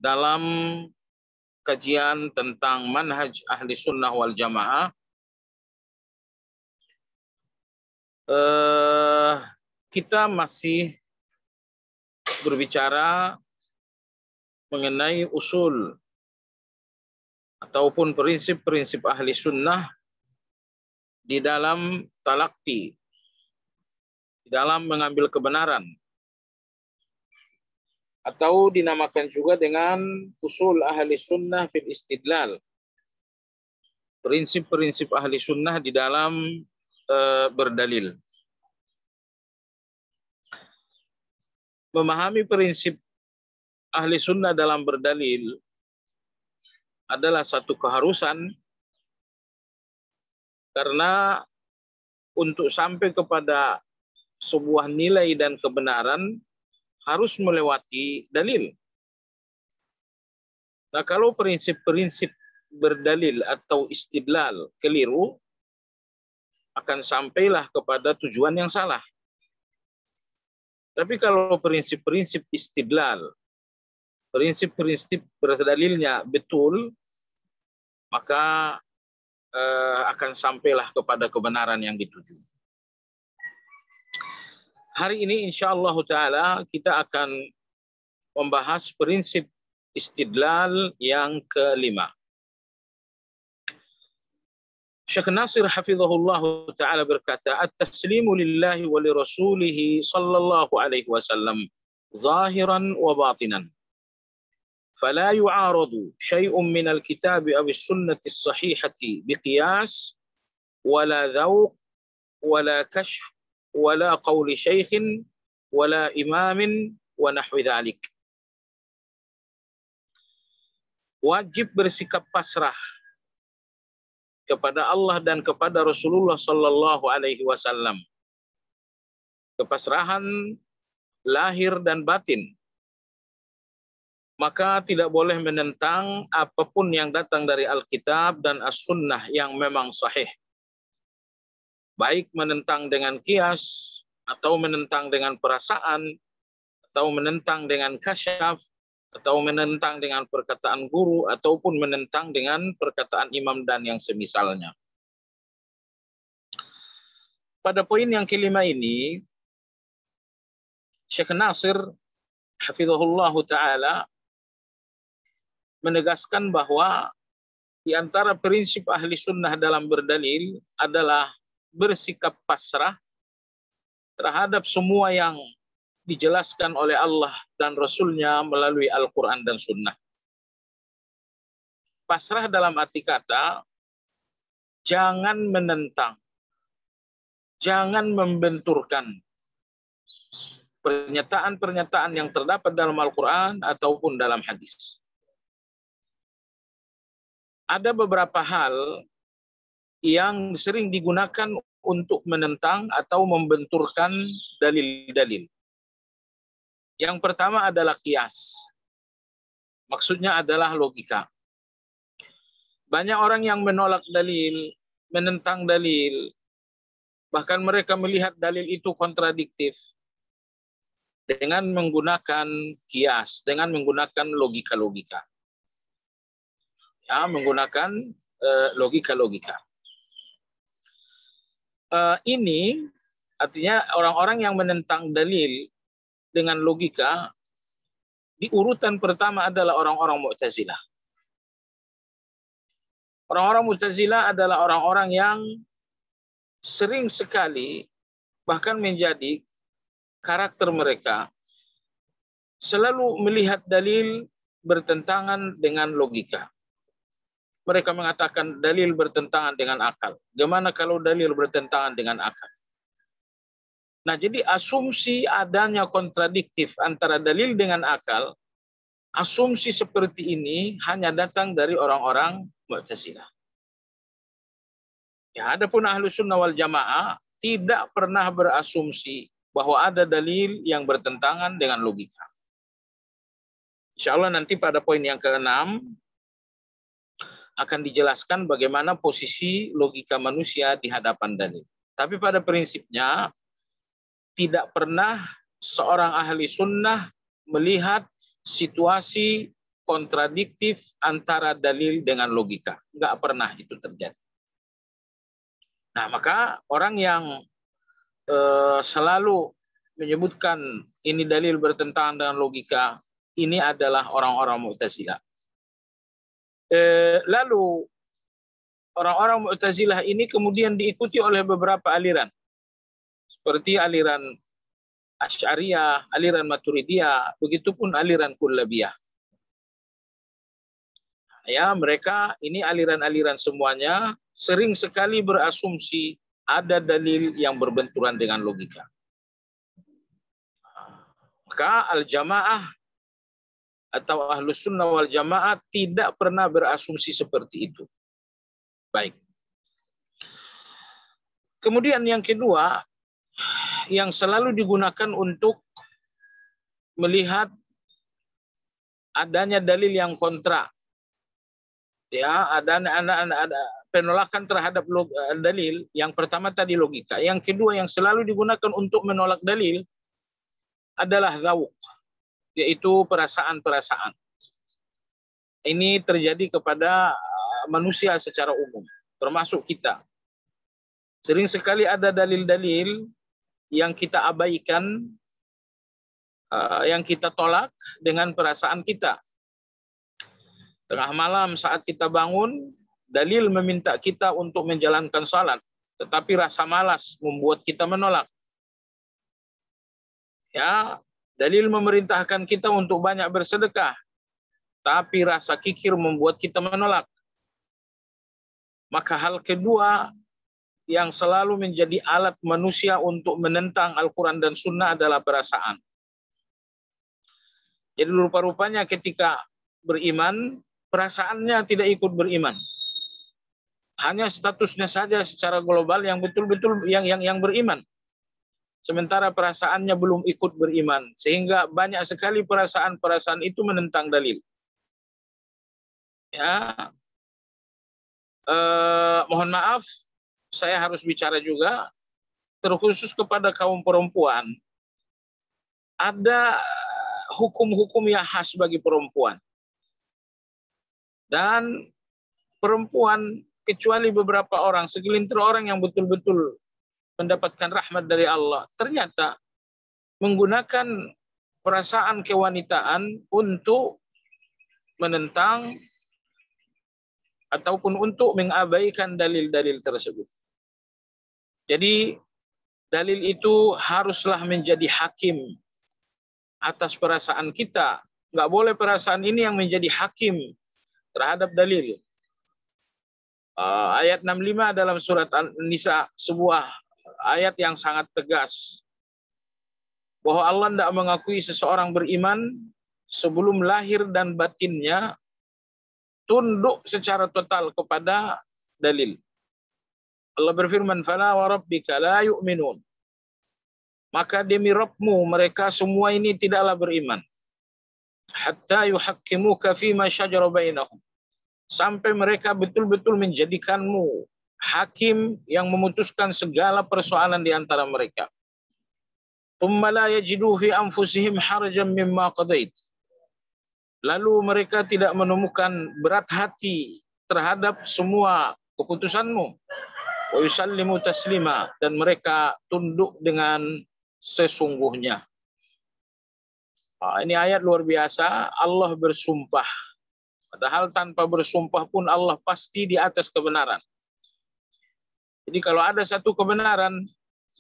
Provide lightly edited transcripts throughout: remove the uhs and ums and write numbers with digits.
dalam kajian tentang manhaj ahli sunnah wal jamaah, kita masih berbicara mengenai usul ataupun prinsip-prinsip ahli sunnah di dalam talaqi, di dalam mengambil kebenaran, atau dinamakan juga dengan usul ahli sunnah fil istidlal, prinsip-prinsip ahli sunnah di dalam berdalil. Memahami prinsip ahli sunnah dalam berdalil adalah satu keharusan, karena untuk sampai kepada sebuah nilai dan kebenaran harus melewati dalil. Nah, kalau prinsip-prinsip berdalil atau istidlal keliru, akan sampailah kepada tujuan yang salah. Tapi kalau prinsip-prinsip istidlal, prinsip-prinsip berdalilnya betul, maka akan sampailah kepada kebenaran yang dituju. Hari ini insyaallah ta'ala kita akan membahas prinsip istidlal yang kelima. Syekh Nasir hafizahullah ta'ala berkata, at-taslimu lillahi wa li rasulihi sallallahu alaihi wasallam zahiran wa batinan. فلا يعارض شيء من الكتاب أو السنة الصحيحة بقياس ولا ذوق ولا كشف ولا قول شيخ ولا إمام ونحو ذلك. Wajib bersikap pasrah kepada Allah dan kepada Rasulullah sallallahu alaihi wasallam. Kepasrahan lahir dan batin. Maka tidak boleh menentang apapun yang datang dari Alkitab dan As-Sunnah yang memang sahih. Baik menentang dengan kias, atau menentang dengan perasaan, atau menentang dengan kasyaf, atau menentang dengan perkataan guru, ataupun menentang dengan perkataan imam dan yang semisalnya. Pada poin yang kelima ini, Syekh Nasir hafizahullah ta'ala menegaskan bahwa di antara prinsip ahli sunnah dalam berdalil adalah bersikap pasrah terhadap semua yang dijelaskan oleh Allah dan Rasulnya melalui Al-Quran dan Sunnah. Pasrah dalam arti kata, jangan menentang, jangan membenturkan pernyataan-pernyataan yang terdapat dalam Al-Quran ataupun dalam hadis. Ada beberapa hal yang sering digunakan untuk menentang atau membenturkan dalil-dalil. Yang pertama adalah kias. Maksudnya adalah logika. Banyak orang yang menolak dalil, menentang dalil, bahkan mereka melihat dalil itu kontradiktif dengan menggunakan kias, dengan menggunakan logika-logika. Ya, menggunakan logika-logika. Ini artinya orang-orang yang menentang dalil dengan logika, di urutan pertama adalah orang-orang Mu'tazilah. Orang-orang Mu'tazilah adalah orang-orang yang sering sekali, bahkan menjadi karakter mereka, selalu melihat dalil bertentangan dengan logika. Mereka mengatakan dalil bertentangan dengan akal. Gimana kalau dalil bertentangan dengan akal? Nah, jadi asumsi adanya kontradiktif antara dalil dengan akal, asumsi seperti ini hanya datang dari orang-orang Mu'tazilah. Ya, adapun Ahlus Sunnah wal Jamaah tidak pernah berasumsi bahwa ada dalil yang bertentangan dengan logika. Insya Allah nanti pada poin yang ke-6 akan dijelaskan bagaimana posisi logika manusia di hadapan dalil. Tapi pada prinsipnya tidak pernah seorang ahli sunnah melihat situasi kontradiktif antara dalil dengan logika. Nggak pernah itu terjadi. Nah, maka orang yang selalu menyebutkan ini dalil bertentangan dengan logika, ini adalah orang-orang Mu'tazilah. Lalu orang-orang Mu'tazilah ini kemudian diikuti oleh beberapa aliran, seperti aliran Asy'ariyah, aliran Maturidiyah, begitupun aliran Kullabiyah. Ya, mereka ini aliran-aliran semuanya sering sekali berasumsi ada dalil yang berbenturan dengan logika. Maka al-jamaah atau ahlus sunnah wal jamaah tidak pernah berasumsi seperti itu. Baik. Kemudian yang kedua, yang selalu digunakan untuk melihat adanya dalil yang kontra. Ya, ada penolakan terhadap dalil. Yang pertama tadi logika. Yang kedua yang selalu digunakan untuk menolak dalil adalah dzauq, yaitu perasaan-perasaan. Ini terjadi kepada manusia secara umum, termasuk kita. Sering sekali ada dalil-dalil yang kita abaikan, yang kita tolak dengan perasaan kita. Tengah malam saat kita bangun, dalil meminta kita untuk menjalankan salat, tetapi rasa malas membuat kita menolak. Ya, dalil memerintahkan kita untuk banyak bersedekah, tapi rasa kikir membuat kita menolak. Maka hal kedua yang selalu menjadi alat manusia untuk menentang Al-Quran dan Sunnah adalah perasaan. Jadi rupa-rupanya ketika beriman, perasaannya tidak ikut beriman. Hanya statusnya saja secara global yang betul-betul yang beriman. Sementara perasaannya belum ikut beriman. Sehingga banyak sekali perasaan-perasaan itu menentang dalil. Ya, mohon maaf, saya harus bicara juga, terkhusus kepada kaum perempuan. Ada hukum-hukum yang khas bagi perempuan. Dan perempuan, kecuali beberapa orang, segelintir orang yang betul-betul mendapatkan rahmat dari Allah, ternyata menggunakan perasaan kewanitaan untuk menentang ataupun untuk mengabaikan dalil-dalil tersebut. Jadi dalil itu haruslah menjadi hakim atas perasaan kita. Nggak boleh perasaan ini yang menjadi hakim terhadap dalil. Ayat 65 dalam surat An-Nisa, sebuah ayat yang sangat tegas. Bahwa Allah tidak mengakui seseorang beriman sebelum lahir dan batinnya tunduk secara total kepada dalil. Allah berfirman, "Fala wa rabbika la yu'minun." Maka demi Rabbmu mereka semua ini tidaklah beriman. Hatta yuhakkimuka fima syajara bainahum. Sampai mereka betul-betul menjadikanmu hakim yang memutuskan segala persoalan di antara mereka. Tsumma la yajidu fi anfusihim harajan mimma qadait. Lalu mereka tidak menemukan berat hati terhadap semua keputusanmu. Wa yusallimu taslima, dan mereka tunduk dengan sesungguhnya. Ini ayat luar biasa. Allah bersumpah. Padahal tanpa bersumpah pun Allah pasti di atas kebenaran. Jadi kalau ada satu kebenaran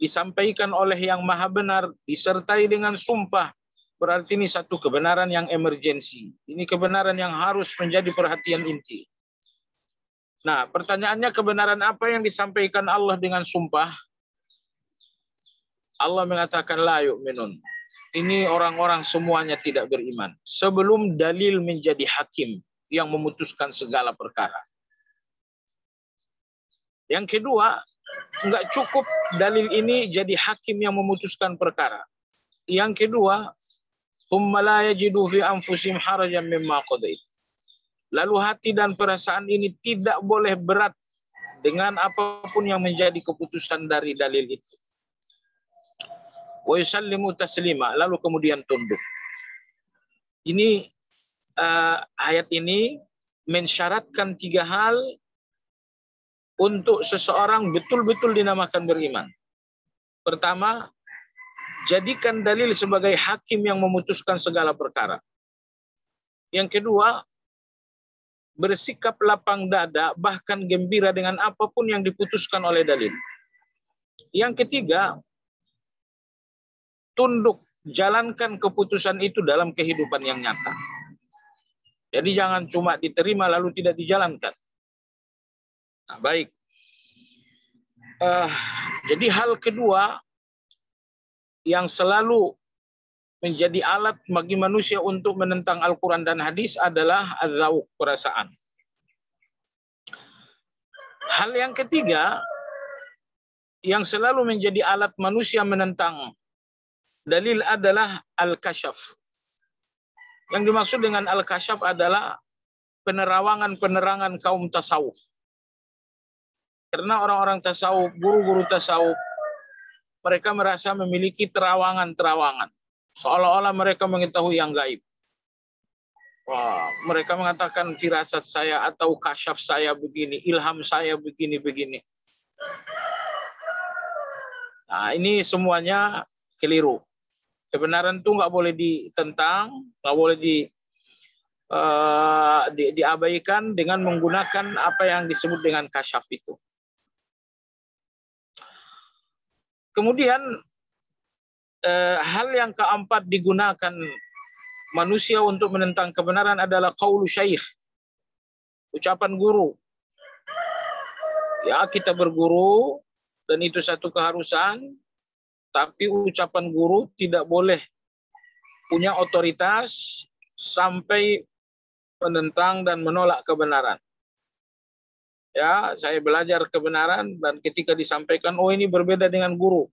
disampaikan oleh yang maha benar, disertai dengan sumpah, berarti ini satu kebenaran yang emergensi. Ini kebenaran yang harus menjadi perhatian inti. Nah, pertanyaannya, kebenaran apa yang disampaikan Allah dengan sumpah? Allah mengatakan la yu'minun. Ini orang-orang semuanya tidak beriman sebelum dalil menjadi hakim yang memutuskan segala perkara. Yang kedua, enggak cukup dalil ini jadi hakim yang memutuskan perkara. Yang kedua, thumma la yajidu fi anfusihim harajan mimma qadait. Lalu hati dan perasaan ini tidak boleh berat dengan apapun yang menjadi keputusan dari dalil itu. Wa yusallimu taslima, lalu kemudian tunduk. Ini ayat ini mensyaratkan 3 hal untuk seseorang betul-betul dinamakan beriman. Pertama, jadikan dalil sebagai hakim yang memutuskan segala perkara. Yang kedua, bersikap lapang dada, bahkan gembira dengan apapun yang diputuskan oleh dalil. Yang ketiga, tunduk, jalankan keputusan itu dalam kehidupan yang nyata. Jadi jangan cuma diterima lalu tidak dijalankan. Nah, baik. Jadi hal kedua yang selalu menjadi alat bagi manusia untuk menentang Al-Quran dan hadis adalah al-dzauq, perasaan. Hal yang ketiga yang selalu menjadi alat manusia menentang dalil adalah al-kasyaf. Yang dimaksud dengan al-kasyaf adalah penerangan kaum tasawuf. Karena orang-orang tasawuf, guru-guru tasawuf, mereka merasa memiliki terawangan-terawangan. Seolah-olah mereka mengetahui yang gaib. Wah, mereka mengatakan firasat saya atau kasyaf saya begini, ilham saya begini-begini. Nah, ini semuanya keliru. Kebenaran itu nggak boleh ditentang, nggak boleh diabaikan dengan menggunakan apa yang disebut dengan kasyaf itu. Kemudian hal yang keempat digunakan manusia untuk menentang kebenaran adalah qaulu syaikh, ucapan guru. Ya, kita berguru dan itu satu keharusan, tapi ucapan guru tidak boleh punya otoritas sampai menentang dan menolak kebenaran. Ya, saya belajar kebenaran dan ketika disampaikan, oh ini berbeda dengan guru.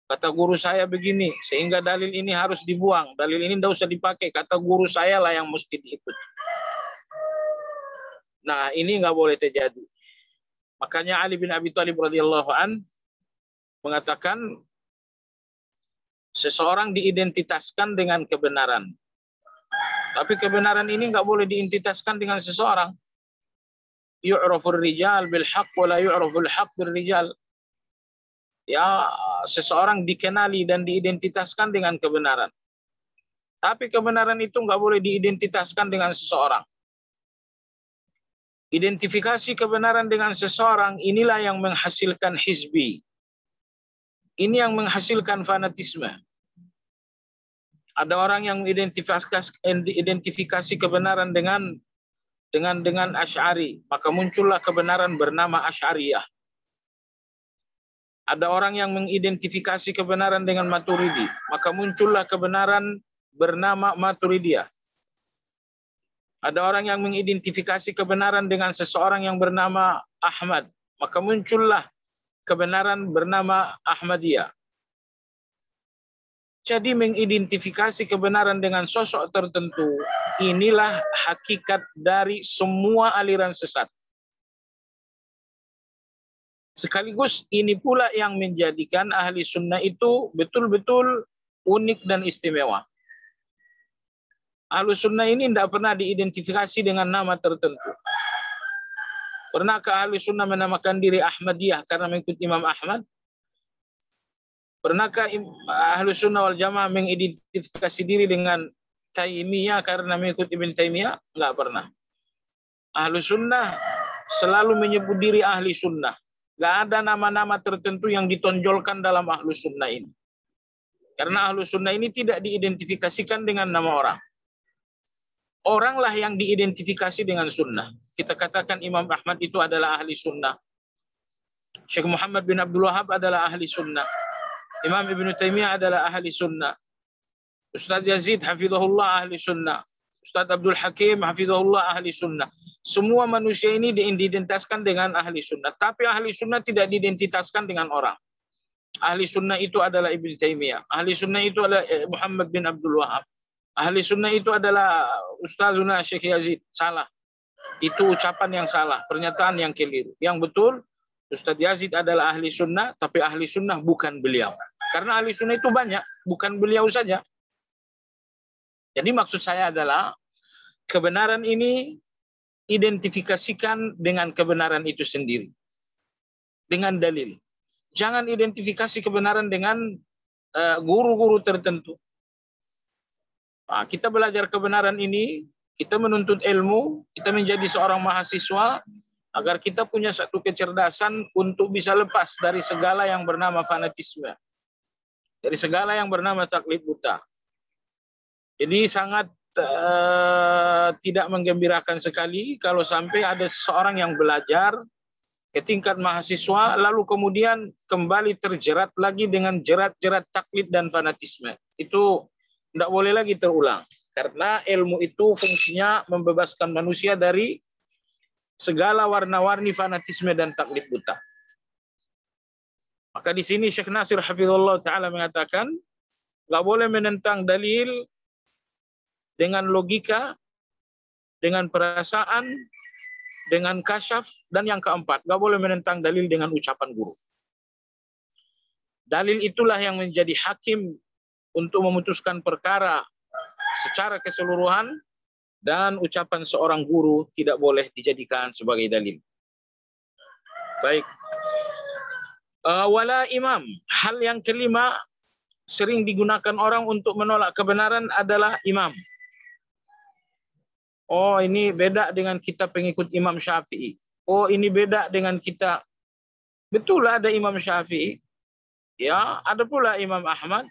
Kata guru saya begini, sehingga dalil ini harus dibuang. Dalil ini tidak usah dipakai. Kata guru saya lah yang mesti diikuti. Nah, ini nggak boleh terjadi. Makanya Ali bin Abi Thalib radhiyallahu an mengatakan seseorang diidentitaskan dengan kebenaran. Tapi kebenaran ini nggak boleh diidentitaskan dengan seseorang. Yu'rafur rijal bil haqq wa la yu'raful haqq bil rijal. Ya, seseorang dikenali dan diidentitaskan dengan kebenaran. Tapi kebenaran itu nggak boleh diidentitaskan dengan seseorang. Identifikasi kebenaran dengan seseorang inilah yang menghasilkan hizbi. Ini yang menghasilkan fanatisme. Ada orang yang identifikasi kebenaran dengan Asy'ari, maka muncullah kebenaran bernama Asy'ariyah. Ada orang yang mengidentifikasi kebenaran dengan Maturidi, maka muncullah kebenaran bernama Maturidiyah. Ada orang yang mengidentifikasi kebenaran dengan seseorang yang bernama Ahmad, maka muncullah kebenaran bernama Ahmadiyah. Jadi mengidentifikasi kebenaran dengan sosok tertentu, inilah hakikat dari semua aliran sesat. Sekaligus ini pula yang menjadikan ahli sunnah itu betul-betul unik dan istimewa. Ahli sunnah ini tidak pernah diidentifikasi dengan nama tertentu. Pernahkah ahli sunnah menamakan diri Ahmadiyah karena mengikuti Imam Ahmad? Pernahkah ahli sunnah wal jamaah mengidentifikasi diri dengan Taimiyah karena mengikuti Ibn Taimiyah? Enggak pernah. Ahli sunnah selalu menyebut diri ahli sunnah. Gak ada nama-nama tertentu yang ditonjolkan dalam Ahlus Sunnah ini. Karena Ahlus Sunnah ini tidak diidentifikasikan dengan nama orang. Oranglah yang diidentifikasi dengan sunnah. Kita katakan Imam Ahmad itu adalah ahli sunnah. Syekh Muhammad bin Abdul Wahab adalah ahli sunnah. Imam Ibn Taimiyah adalah ahli sunnah. Ustaz Yazid hafizahullah ahli sunnah. Ustaz Abdul Hakim hafizahullah ahli sunnah. Semua manusia ini diidentitaskan dengan ahli sunnah. Tapi ahli sunnah tidak diidentitaskan dengan orang. Ahli sunnah itu adalah Ibn Taimiyah. Ahli sunnah itu adalah Muhammad bin Abdul Wahab. Ahli sunnah itu adalah Ustazuna Syekh Yazid. Salah. Itu ucapan yang salah. Pernyataan yang keliru. Yang betul, Ustaz Yazid adalah ahli sunnah, tapi ahli sunnah bukan beliau. Karena ahli sunnah itu banyak, bukan beliau saja. Jadi maksud saya adalah kebenaran ini identifikasikan dengan kebenaran itu sendiri, dengan dalil. Jangan identifikasi kebenaran dengan guru-guru tertentu. Nah, kita belajar kebenaran ini, kita menuntut ilmu, kita menjadi seorang mahasiswa, agar kita punya satu kecerdasan untuk bisa lepas dari segala yang bernama fanatisme, dari segala yang bernama taklid buta. Jadi sangat tidak menggembirakan sekali kalau sampai ada seorang yang belajar ke tingkat mahasiswa, lalu kemudian kembali terjerat lagi dengan jerat-jerat taklid dan fanatisme. Itu tidak boleh lagi terulang. Karena ilmu itu fungsinya membebaskan manusia dari segala warna-warni fanatisme dan taklid buta. Maka di sini Syekh Nasir hafizahullah ta'ala mengatakan, nggak boleh menentang dalil dengan logika, dengan perasaan, dengan kasyaf, dan yang keempat, nggak boleh menentang dalil dengan ucapan guru. Dalil itulah yang menjadi hakim untuk memutuskan perkara secara keseluruhan, dan ucapan seorang guru tidak boleh dijadikan sebagai dalil. Baik. Wala imam. Hal yang kelima sering digunakan orang untuk menolak kebenaran adalah imam. Oh, ini beda dengan kita pengikut Imam Syafi'i. Oh, ini beda dengan kita. Betul ada Imam Syafi'i. Ya, ada pula Imam Ahmad.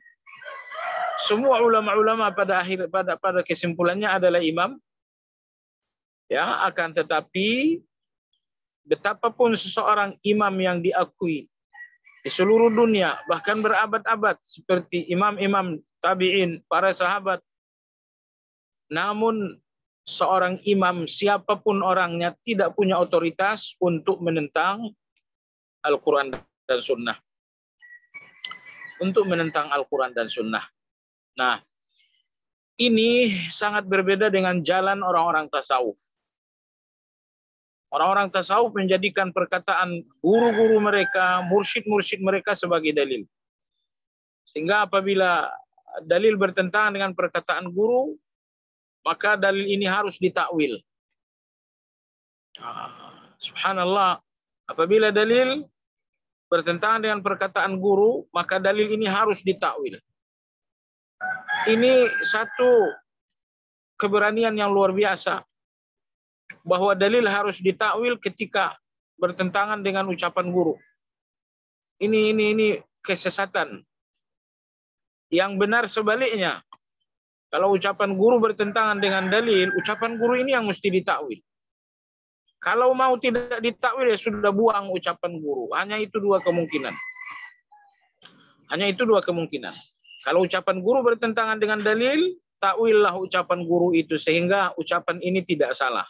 Semua ulama-ulama pada kesimpulannya adalah imam. Ya, akan tetapi betapapun seseorang imam yang diakui di seluruh dunia, bahkan berabad-abad seperti imam-imam tabi'in, para sahabat, namun seorang imam siapapun orangnya tidak punya otoritas untuk menentang Al-Quran dan Sunnah. Untuk menentang Al-Quran dan Sunnah. Nah, ini sangat berbeda dengan jalan orang-orang tasawuf. Orang-orang tasawuf menjadikan perkataan guru-guru mereka, mursyid-mursyid mereka sebagai dalil. Sehingga apabila dalil bertentangan dengan perkataan guru, maka dalil ini harus ditakwil. Subhanallah, apabila dalil bertentangan dengan perkataan guru, maka dalil ini harus ditakwil. Ini satu keberanian yang luar biasa, bahwa dalil harus ditakwil ketika bertentangan dengan ucapan guru. Ini kesesatan. Yang benar sebaliknya. Kalau ucapan guru bertentangan dengan dalil, ucapan guru ini yang mesti ditakwil. Kalau mau tidak ditakwil, ya sudah buang ucapan guru. Hanya itu dua kemungkinan. Hanya itu dua kemungkinan. Kalau ucapan guru bertentangan dengan dalil, takwillah ucapan guru itu sehingga ucapan ini tidak salah.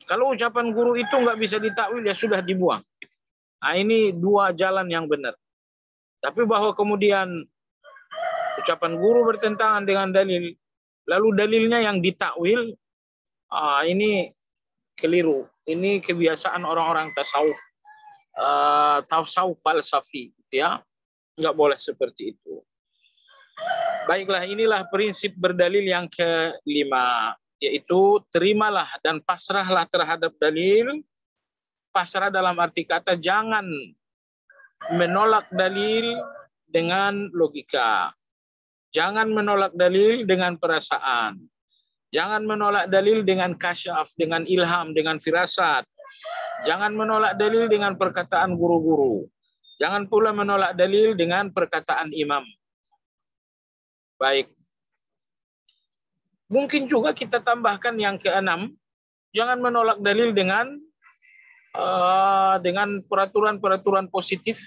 Kalau ucapan guru itu nggak bisa ditakwil, ya sudah dibuang. Nah, ini dua jalan yang benar. Tapi bahwa kemudian ucapan guru bertentangan dengan dalil, lalu dalilnya yang ditakwil, ini keliru. Ini kebiasaan orang-orang tasawuf, tasawuf falsafi, ya. Nggak boleh seperti itu. Baiklah, inilah prinsip berdalil yang kelima, yaitu terimalah dan pasrahlah terhadap dalil. Pasrah dalam arti kata jangan menolak dalil dengan logika. Jangan menolak dalil dengan perasaan. Jangan menolak dalil dengan kasyaf, dengan ilham, dengan firasat. Jangan menolak dalil dengan perkataan guru-guru. Jangan pula menolak dalil dengan perkataan imam. Baik. Mungkin juga kita tambahkan yang keenam, jangan menolak dalil dengan peraturan-peraturan positif.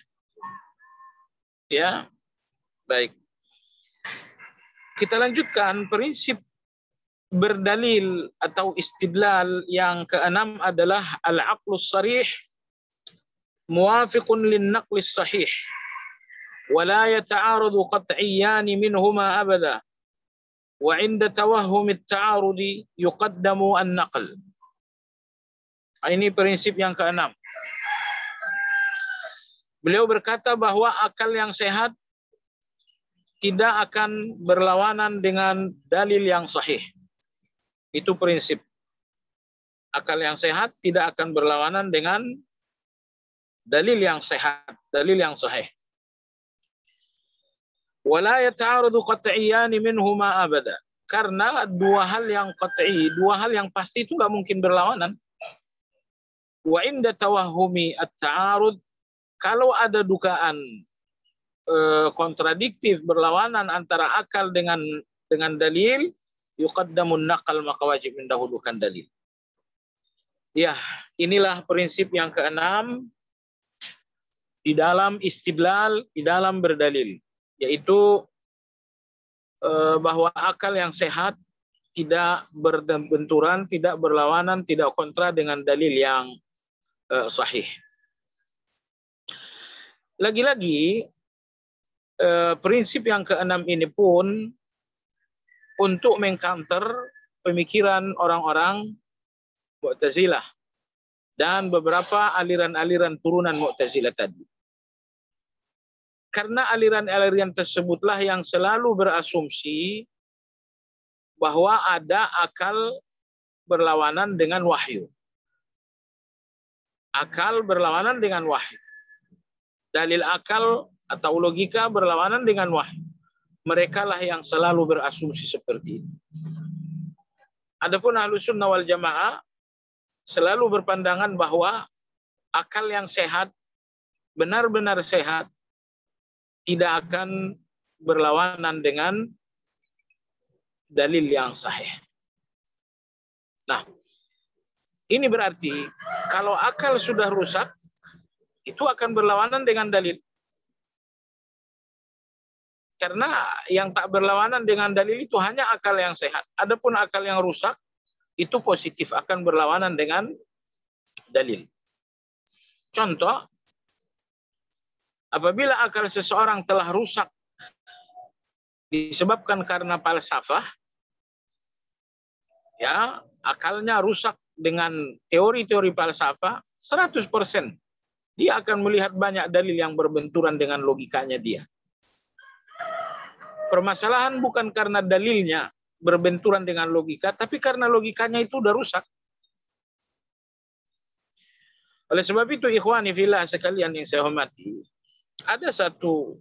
Ya. Baik. Kita lanjutkan prinsip berdalil atau istidlal yang keenam adalah al-aqlus sarih muwafiqun lin-naqlis sahih wa la yata'aradu qat'iyyan minhuma abada wa 'inda tawahhum at-ta'arudi yuqaddamu an-naql. Ini prinsip yang keenam. Beliau berkata bahwa akal yang sehat tidak akan berlawanan dengan dalil yang sahih. Itu prinsip. Akal yang sehat tidak akan berlawanan dengan dalil yang sehat, dalil yang sahih. Wala yata'aradu qat'iyani minhuma abada. Karena dua hal yang qat'i, dua hal yang pasti itu nggak mungkin berlawanan. Wa inda tawahumi at-ta'arud, kalau ada dugaan kontradiktif berlawanan antara akal dengan dalil, yuqaddamun naqal, maka wajib mendahulukan dalil. Ya, inilah prinsip yang keenam di dalam istidlal, di dalam berdalil, yaitu bahwa akal yang sehat tidak berbenturan, tidak berlawanan, tidak kontra dengan dalil yang sahih. Lagi-lagi prinsip yang keenam ini pun untuk mengcounter pemikiran orang-orang Mu'tazilah dan beberapa aliran-aliran turunan Mu'tazilah tadi. Karena aliran-aliran tersebutlah yang selalu berasumsi bahwa ada akal berlawanan dengan wahyu. Akal berlawanan dengan wahyu. Dalil akal atau logika berlawanan dengan wahyu. Mereka lah yang selalu berasumsi seperti itu. Adapun Ahlus Sunnah wal Jamaah selalu berpandangan bahwa akal yang sehat, benar-benar sehat, tidak akan berlawanan dengan dalil yang sahih. Nah, ini berarti kalau akal sudah rusak, itu akan berlawanan dengan dalil. Karena yang tak berlawanan dengan dalil itu hanya akal yang sehat. Adapun akal yang rusak, itu positif, akan berlawanan dengan dalil. Contoh, apabila akal seseorang telah rusak disebabkan karena falsafah, ya, akalnya rusak dengan teori-teori falsafah, 100% dia akan melihat banyak dalil yang berbenturan dengan logikanya dia. Permasalahan bukan karena dalilnya berbenturan dengan logika, tapi karena logikanya itu udah rusak. Oleh sebab itu, ikhwani fillah sekalian yang saya hormati, ada satu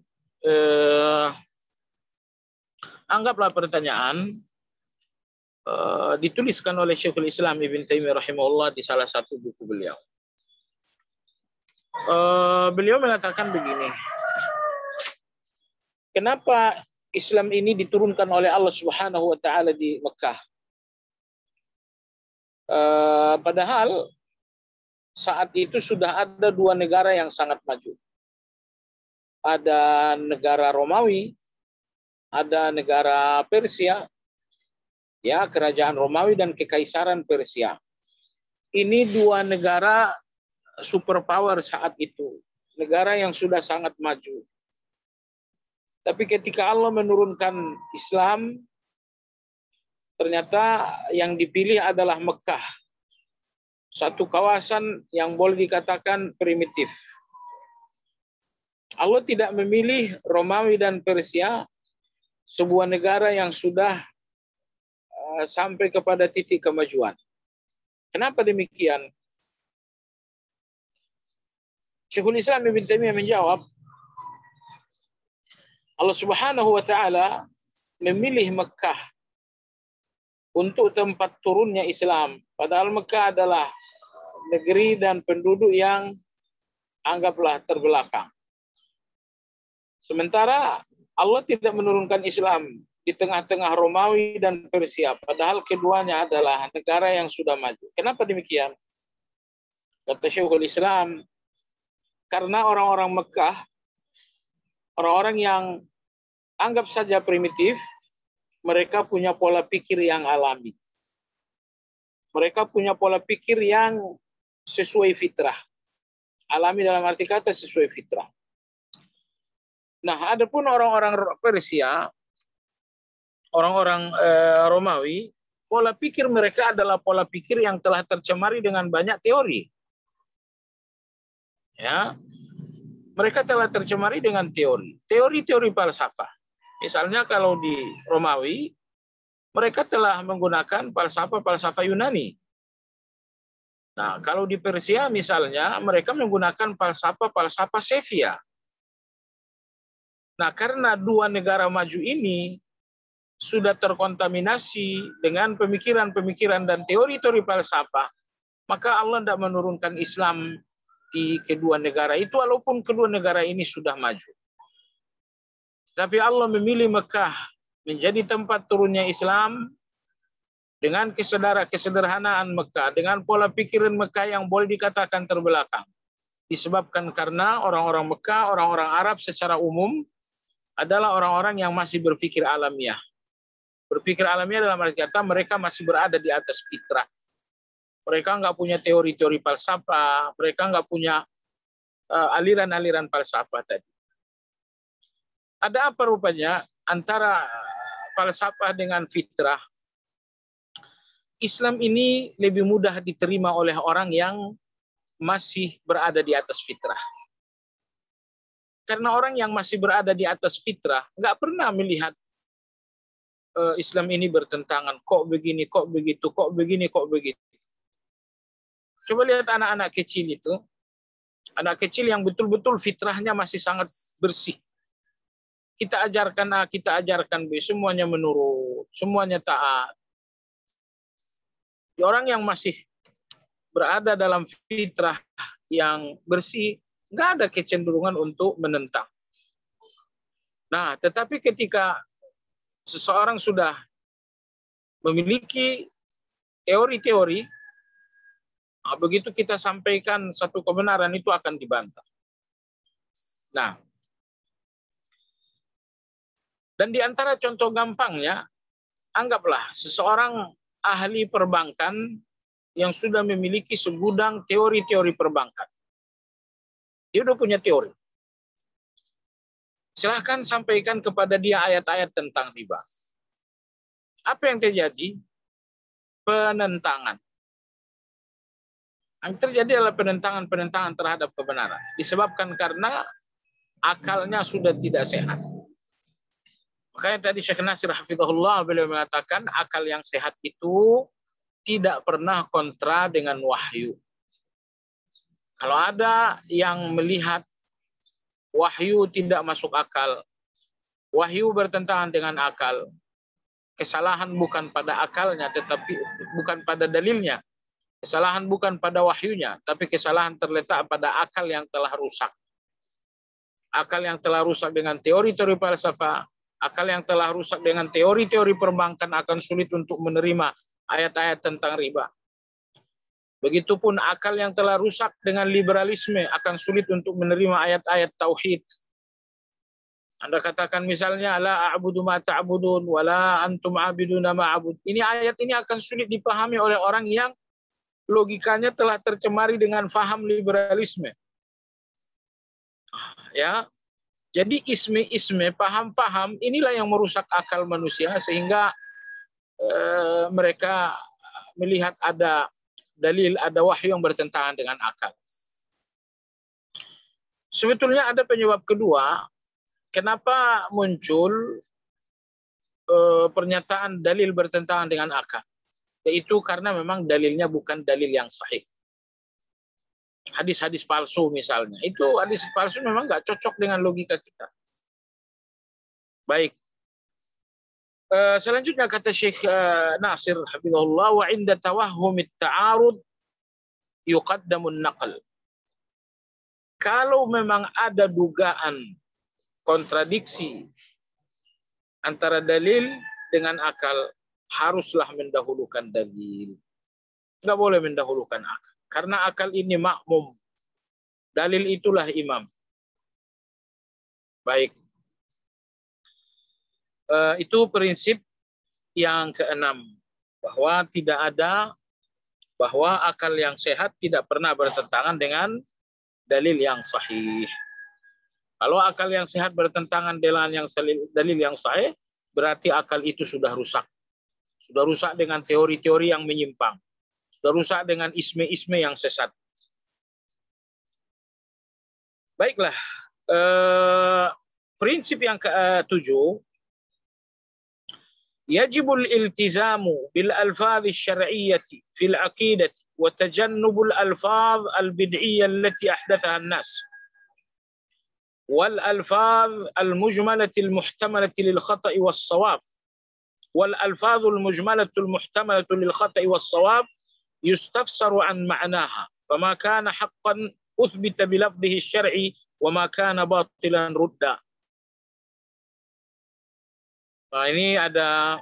anggaplah pertanyaan dituliskan oleh Syekhul Islam Ibn Taimiyah rahimahullah di salah satu buku beliau. Beliau mengatakan begini, kenapa Islam ini diturunkan oleh Allah Subhanahu wa taala di Mekah? Padahal saat itu sudah ada dua negara yang sangat maju. Ada negara Romawi, ada negara Persia, ya, kerajaan Romawi dan kekaisaran Persia. Ini dua negara superpower saat itu, negara yang sudah sangat maju. Tapi ketika Allah menurunkan Islam, ternyata yang dipilih adalah Mekah. Satu kawasan yang boleh dikatakan primitif. Allah tidak memilih Romawi dan Persia, sebuah negara yang sudah sampai kepada titik kemajuan. Kenapa demikian? Syekhul Islam Ibn Taimiyah menjawab, Allah Subhanahu wa taala memilih Mekah untuk tempat turunnya Islam. Padahal Mekah adalah negeri dan penduduk yang anggaplah terbelakang. Sementara Allah tidak menurunkan Islam di tengah-tengah Romawi dan Persia, padahal keduanya adalah negara yang sudah maju. Kenapa demikian? Kata Syekhul Islam, karena orang-orang Mekah, orang-orang yang anggap saja primitif, mereka punya pola pikir yang alami. Mereka punya pola pikir yang sesuai fitrah. Alami dalam arti kata sesuai fitrah. Nah, adapun orang-orang Persia, orang-orang Romawi, pola pikir mereka adalah pola pikir yang telah tercemari dengan banyak teori. Ya, mereka telah tercemari dengan teori-teori falsafah. Misalnya kalau di Romawi, mereka telah menggunakan falsafah Yunani. Nah, kalau di Persia misalnya, mereka menggunakan falsafah Sevia. Nah, karena dua negara maju ini sudah terkontaminasi dengan pemikiran-pemikiran dan teori-teori falsafah, maka Allah tidak menurunkan Islam di kedua negara itu, walaupun kedua negara ini sudah maju. Tapi Allah memilih Mekah menjadi tempat turunnya Islam dengan kesederhanaan Mekah, dengan pola pikiran Mekah yang boleh dikatakan terbelakang. Disebabkan karena orang-orang Mekah, orang-orang Arab secara umum adalah orang-orang yang masih berpikir alamiah. Berpikir alamiah dalam arti kata mereka masih berada di atas fitrah. Mereka nggak punya teori-teori falsafah, mereka nggak punya aliran-aliran falsafah tadi. Ada apa rupanya antara falsafah dengan fitrah? Islam ini lebih mudah diterima oleh orang yang masih berada di atas fitrah. Karena orang yang masih berada di atas fitrah nggak pernah melihat Islam ini bertentangan. Kok begini, kok begitu, kok begini, kok begitu. Coba lihat anak-anak kecil itu. Anak kecil yang betul-betul fitrahnya masih sangat bersih. Kita ajarkan A, kita ajarkan B, semuanya menurut, semuanya taat. Orang yang masih berada dalam fitrah yang bersih, nggak ada kecenderungan untuk menentang. Nah, tetapi ketika seseorang sudah memiliki teori-teori, begitu kita sampaikan satu kebenaran itu akan dibantah. Nah, dan di antara contoh gampangnya, anggaplah seseorang ahli perbankan yang sudah memiliki segudang teori-teori perbankan. Dia udah punya teori. Silahkan sampaikan kepada dia ayat-ayat tentang riba. Apa yang terjadi? Penentangan. Yang terjadi adalah penentangan terhadap kebenaran. Disebabkan karena akalnya sudah tidak sehat. Makanya tadi Syekh Nasir Hafizahullah beliau mengatakan akal yang sehat itu tidak pernah kontra dengan wahyu. Kalau ada yang melihat wahyu tidak masuk akal, wahyu bertentangan dengan akal, kesalahan bukan pada akalnya, tetapi bukan pada dalilnya. Kesalahan bukan pada wahyunya, tapi kesalahan terletak pada akal yang telah rusak. Akal yang telah rusak dengan teori-teori falsafah, akal yang telah rusak dengan teori-teori perbankan akan sulit untuk menerima ayat-ayat tentang riba. Begitupun akal yang telah rusak dengan liberalisme akan sulit untuk menerima ayat-ayat tauhid. Anda katakan misalnya la a'budu ma ta'budun wa la antum 'abiduna ma a'bud. Ini ayat ini akan sulit dipahami oleh orang yang logikanya telah tercemari dengan faham liberalisme. Ya. Jadi isme-isme, paham-paham inilah yang merusak akal manusia sehingga mereka melihat ada dalil, ada wahyu yang bertentangan dengan akal. Sebetulnya ada penyebab kedua, kenapa muncul pernyataan dalil bertentangan dengan akal. Yaitu karena memang dalilnya bukan dalil yang sahih. Hadis-hadis palsu misalnya. Itu hadis palsu memang nggak cocok dengan logika kita. Baik. Selanjutnya kata Syekh Nasir Hafizahullah, wa inda tawahhumit ta'arud yuqaddamun naql. Kalau memang ada dugaan kontradiksi antara dalil dengan akal, haruslah mendahulukan dalil. Nggak boleh mendahulukan akal. Karena akal ini makmum. Dalil itulah imam. Baik. Itu prinsip yang keenam. Bahwa tidak ada, bahwa akal yang sehat tidak pernah bertentangan dengan dalil yang sahih. Kalau akal yang sehat bertentangan dengan dalil yang sahih, berarti akal itu sudah rusak. Sudah rusak dengan teori-teori yang menyimpang. Sudah rusak dengan isme-isme yang sesat. Baiklah, prinsip yang ke-7, يجب الالتزام بالألفاظ الشرعية في العقيدة وتجنب الألفاظ البدعية التي أحدثها الناس والألفاظ المجملة المحتملة للخطأ والصواب والألفاظ المجملة المحتملة للخطأ والصواب يستفسر عن معناها فما كان حقا أثبت بلفظه الشرعي وما كان باطلا ردا. Nah, ini ada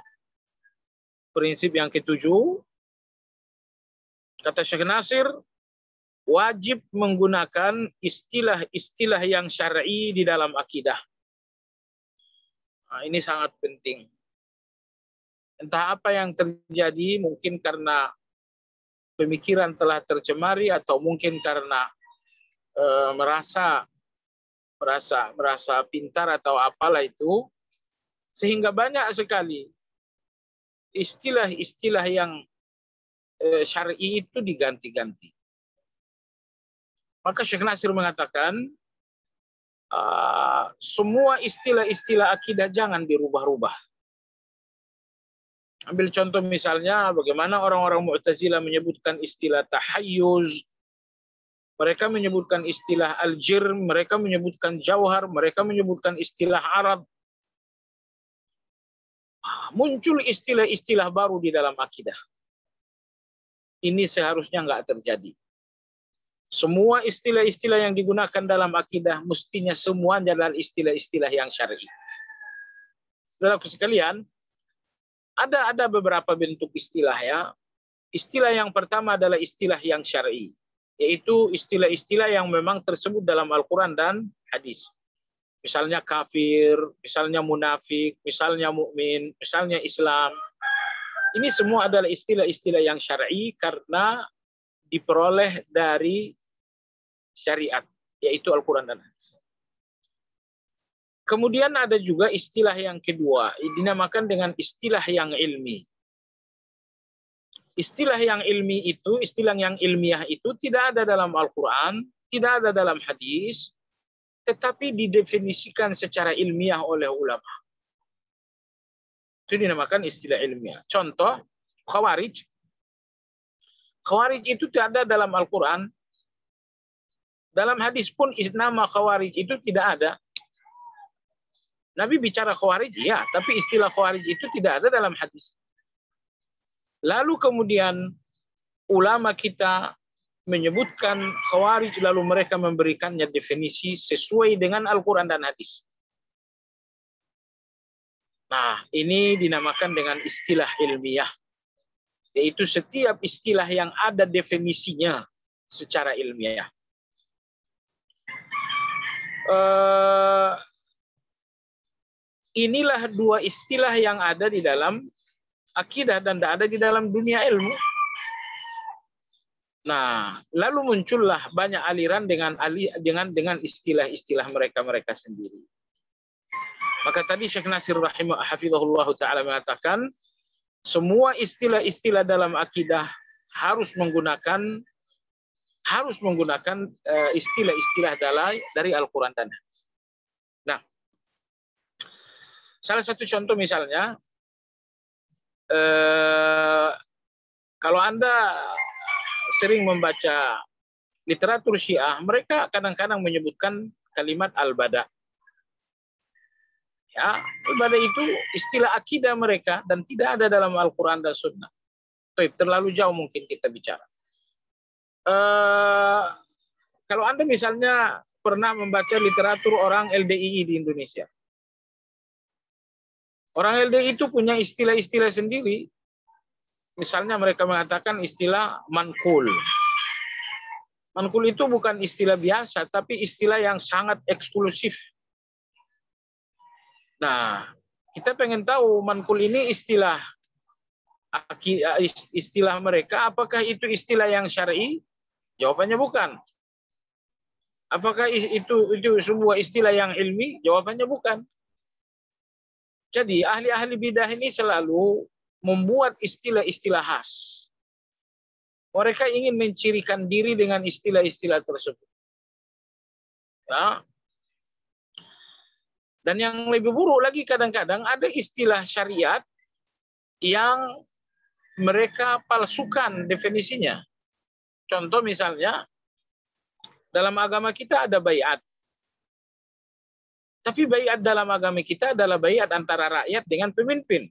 prinsip yang ketujuh. Kata Syekh Nasir, wajib menggunakan istilah-istilah yang syar'i di dalam akidah. Nah, ini sangat penting. Entah apa yang terjadi, mungkin karena pemikiran telah tercemari atau mungkin karena merasa pintar atau apalah itu, sehingga banyak sekali istilah-istilah yang syar'i itu diganti-ganti. Maka Syekh Nasir mengatakan semua istilah-istilah akidah jangan dirubah-rubah. Ambil contoh misalnya bagaimana orang-orang Mu'tazilah menyebutkan istilah tahayyuz, mereka menyebutkan istilah al-jirm, mereka menyebutkan jauhar, mereka menyebutkan istilah Arab. Muncul istilah-istilah baru di dalam akidah. Ini seharusnya nggak terjadi. Semua istilah-istilah yang digunakan dalam akidah mestinya semuanya adalah istilah-istilah yang syar'i. Saudaraku sekalian, ada beberapa bentuk istilah ya. Istilah yang pertama adalah istilah yang syar'i, yaitu istilah-istilah yang memang tersebut dalam Al-Quran dan hadis. Misalnya kafir, misalnya munafik, misalnya mukmin, misalnya Islam. Ini semua adalah istilah-istilah yang syar'i karena diperoleh dari syariat, yaitu Al-Quran dan hadis. Kemudian ada juga istilah yang kedua, dinamakan dengan istilah yang ilmi. Istilah yang ilmi itu, istilah yang ilmiah itu tidak ada dalam Al-Quran, tidak ada dalam hadis, tetapi didefinisikan secara ilmiah oleh ulama. Itu dinamakan istilah ilmiah. Contoh, Khawarij. Khawarij itu tidak ada dalam Al-Quran. Dalam hadis pun nama Khawarij itu tidak ada. Nabi bicara Khawarij, ya, tapi istilah Khawarij itu tidak ada dalam hadis. Lalu kemudian ulama kita menyebutkan Khawarij, lalu mereka memberikannya definisi sesuai dengan Al-Quran dan hadis. Nah, ini dinamakan dengan istilah ilmiah, yaitu setiap istilah yang ada definisinya secara ilmiah. Inilah dua istilah yang ada di dalam akidah dan tidak ada di dalam dunia ilmu. Nah, lalu muncullah banyak aliran dengan istilah-istilah mereka sendiri. Maka tadi Syekh Nasir hafizahullah taala mengatakan semua istilah-istilah dalam akidah harus menggunakan istilah-istilah dari Al-Quran dan hadis. Nah, salah satu contoh misalnya, kalau Anda sering membaca literatur Syiah, mereka kadang-kadang menyebutkan kalimat al-bada. Ya, al-bada itu istilah akidah mereka dan tidak ada dalam Al-Quran dan Sunnah. Terlalu jauh mungkin kita bicara. Kalau Anda misalnya pernah membaca literatur orang LDII di Indonesia, orang LDII itu punya istilah-istilah sendiri. Misalnya mereka mengatakan istilah mankul. Mankul itu bukan istilah biasa, tapi istilah yang sangat eksklusif. Nah, kita pengen tahu mankul ini istilah mereka, apakah itu istilah yang syar'i? Jawabannya bukan. Apakah itu sebuah istilah yang ilmi? Jawabannya bukan. Jadi ahli-ahli bidah ini selalu membuat istilah-istilah khas. Mereka ingin mencirikan diri dengan istilah-istilah tersebut. Ya. Dan yang lebih buruk lagi kadang-kadang ada istilah syariat yang mereka palsukan definisinya. Contoh misalnya, dalam agama kita ada baiat. Tapi baiat dalam agama kita adalah baiat antara rakyat dengan pemimpin.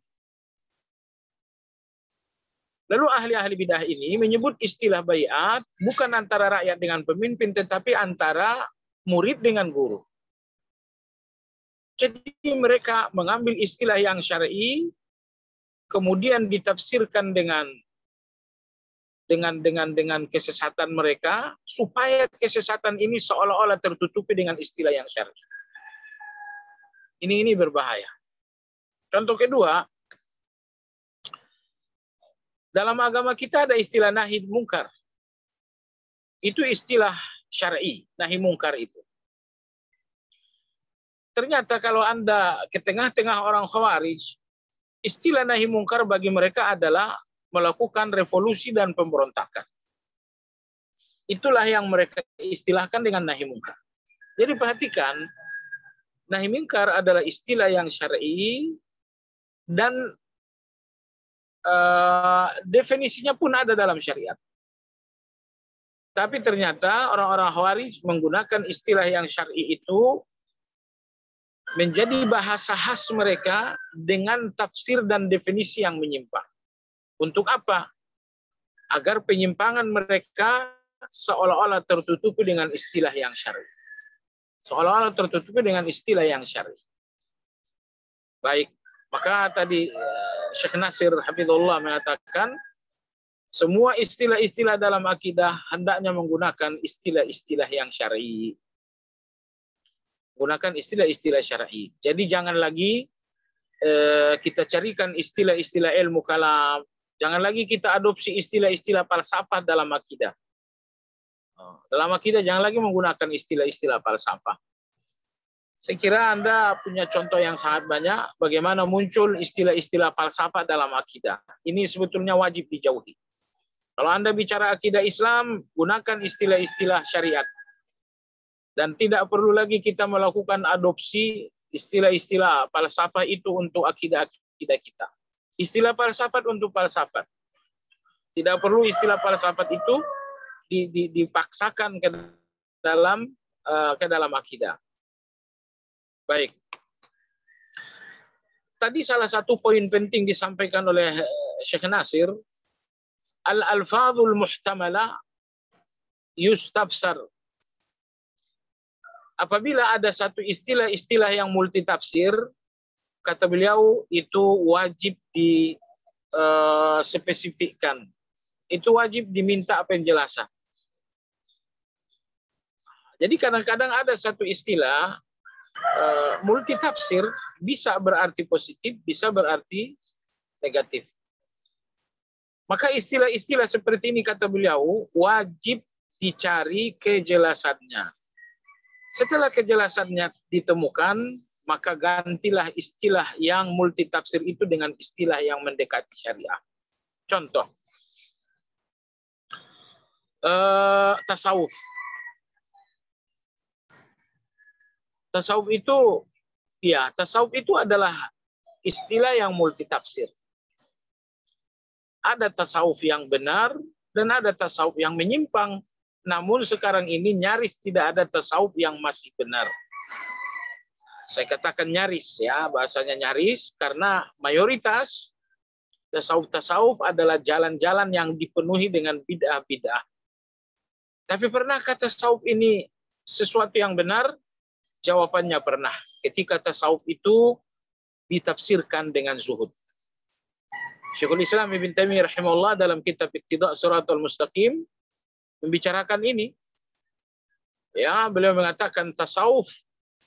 Lalu ahli-ahli bidah ini menyebut istilah baiat bukan antara rakyat dengan pemimpin, tetapi antara murid dengan guru. Jadi mereka mengambil istilah yang syar'i, kemudian ditafsirkan dengan kesesatan mereka, supaya kesesatan ini seolah-olah tertutupi dengan istilah yang syar'i. Ini berbahaya. Contoh kedua, dalam agama kita ada istilah nahi mungkar. Itu istilah syar'i, nahi mungkar itu. Ternyata kalau Anda ke tengah-tengah orang Khawarij, istilah nahi mungkar bagi mereka adalah melakukan revolusi dan pemberontakan. Itulah yang mereka istilahkan dengan nahi mungkar. Jadi perhatikan, nahi mungkar adalah istilah yang syar'i dan definisinya pun ada dalam syariat. Tapi ternyata orang-orang Khawarij menggunakan istilah yang syar'i itu menjadi bahasa khas mereka dengan tafsir dan definisi yang menyimpang. Untuk apa? Agar penyimpangan mereka seolah-olah tertutupi dengan istilah yang syar'i. Seolah-olah tertutupi dengan istilah yang syar'i. Baik, maka tadi Syekh Nasir Hafizullah mengatakan semua istilah-istilah dalam akidah hendaknya menggunakan istilah-istilah yang syar'i. Gunakan istilah-istilah syar'i. Jadi jangan lagi kita carikan istilah-istilah ilmu kalam. Jangan lagi kita adopsi istilah-istilah falsafah dalam akidah. Dalam akidah jangan lagi menggunakan istilah-istilah falsafah. Saya kira Anda punya contoh yang sangat banyak bagaimana muncul istilah-istilah falsafah dalam akidah. Ini sebetulnya wajib dijauhi. Kalau Anda bicara akidah Islam, gunakan istilah-istilah syariat. Dan tidak perlu lagi kita melakukan adopsi istilah-istilah falsafah itu untuk akidah-akidah kita. Istilah falsafat untuk falsafat. Tidak perlu istilah falsafat itu dipaksakan ke dalam akidah. Baik. Tadi salah satu poin penting disampaikan oleh Syekh Nasir, al-alfadhul muhtamala yustabsar. Apabila ada satu istilah-istilah yang multitafsir, kata beliau itu wajib dispesifikkan. Itu wajib diminta penjelasan. Jadi kadang-kadang ada satu istilah multitafsir, bisa berarti positif, bisa berarti negatif. Maka istilah-istilah seperti ini kata beliau wajib dicari kejelasannya. Setelah kejelasannya ditemukan, maka gantilah istilah yang multitafsir itu dengan istilah yang mendekati syariah. Contoh, tasawuf. Tasawuf itu adalah istilah yang multitafsir. Ada tasawuf yang benar dan ada tasawuf yang menyimpang. Namun sekarang ini nyaris tidak ada tasawuf yang masih benar. Saya katakan nyaris ya, bahasanya nyaris karena mayoritas tasawuf adalah jalan-jalan yang dipenuhi dengan bid'ah-bid'ah. Tapi pernahkah tasawuf ini sesuatu yang benar? Jawabannya pernah. Ketika tasawuf itu ditafsirkan dengan zuhud. Syekhul Islam Ibn Taimiyah rahimahullah dalam kitab Iqtida' Shiratal Mustaqim membicarakan ini. Ya, beliau mengatakan tasawuf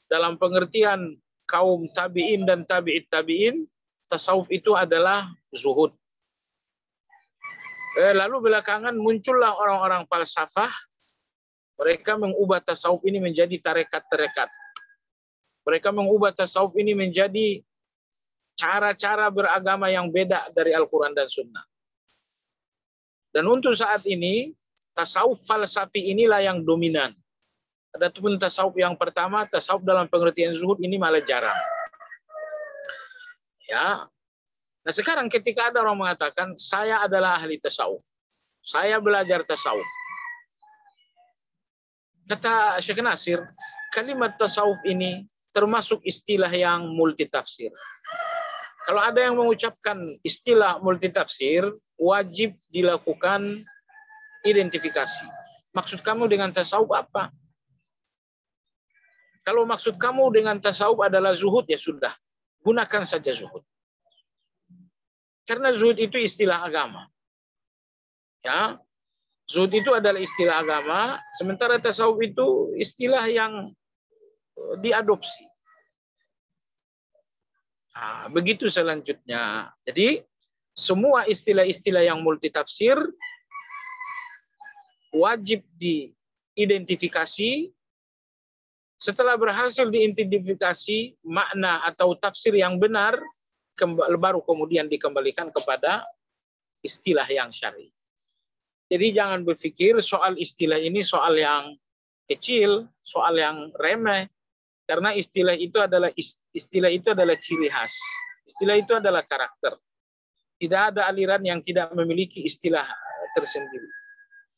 dalam pengertian kaum tabi'in dan tabi'it tabi'in, tasawuf itu adalah zuhud. Lalu belakangan muncullah orang-orang falsafah. Mereka mengubah tasawuf ini menjadi tarekat-tarekat. Mereka mengubah tasawuf ini menjadi cara-cara beragama yang beda dari Al-Quran dan Sunnah. Dan untuk saat ini, tasawuf falsafi inilah yang dominan. Adapun tasawuf yang pertama, tasawuf dalam pengertian zuhud ini malah jarang. Ya. Nah sekarang ketika ada orang mengatakan saya adalah ahli tasawuf, saya belajar tasawuf, kata Syekh Nasir, kalimat tasawuf ini termasuk istilah yang multitafsir. Kalau ada yang mengucapkan istilah multitafsir, wajib dilakukan identifikasi. Maksud kamu dengan tasawuf apa? Kalau maksud kamu dengan tasawuf adalah zuhud, ya sudah, gunakan saja zuhud. Karena zuhud itu istilah agama. Ya, zuhud itu adalah istilah agama, sementara tasawuf itu istilah yang diadopsi. Nah, begitu selanjutnya. Jadi semua istilah-istilah yang multitafsir wajib diidentifikasi. Setelah berhasil diidentifikasi makna atau tafsir yang benar, baru kemudian dikembalikan kepada istilah yang syar'i. Jadi jangan berpikir soal istilah ini soal yang kecil, soal yang remeh. Karena istilah itu adalah ciri khas. Istilah itu adalah karakter. Tidak ada aliran yang tidak memiliki istilah tersendiri.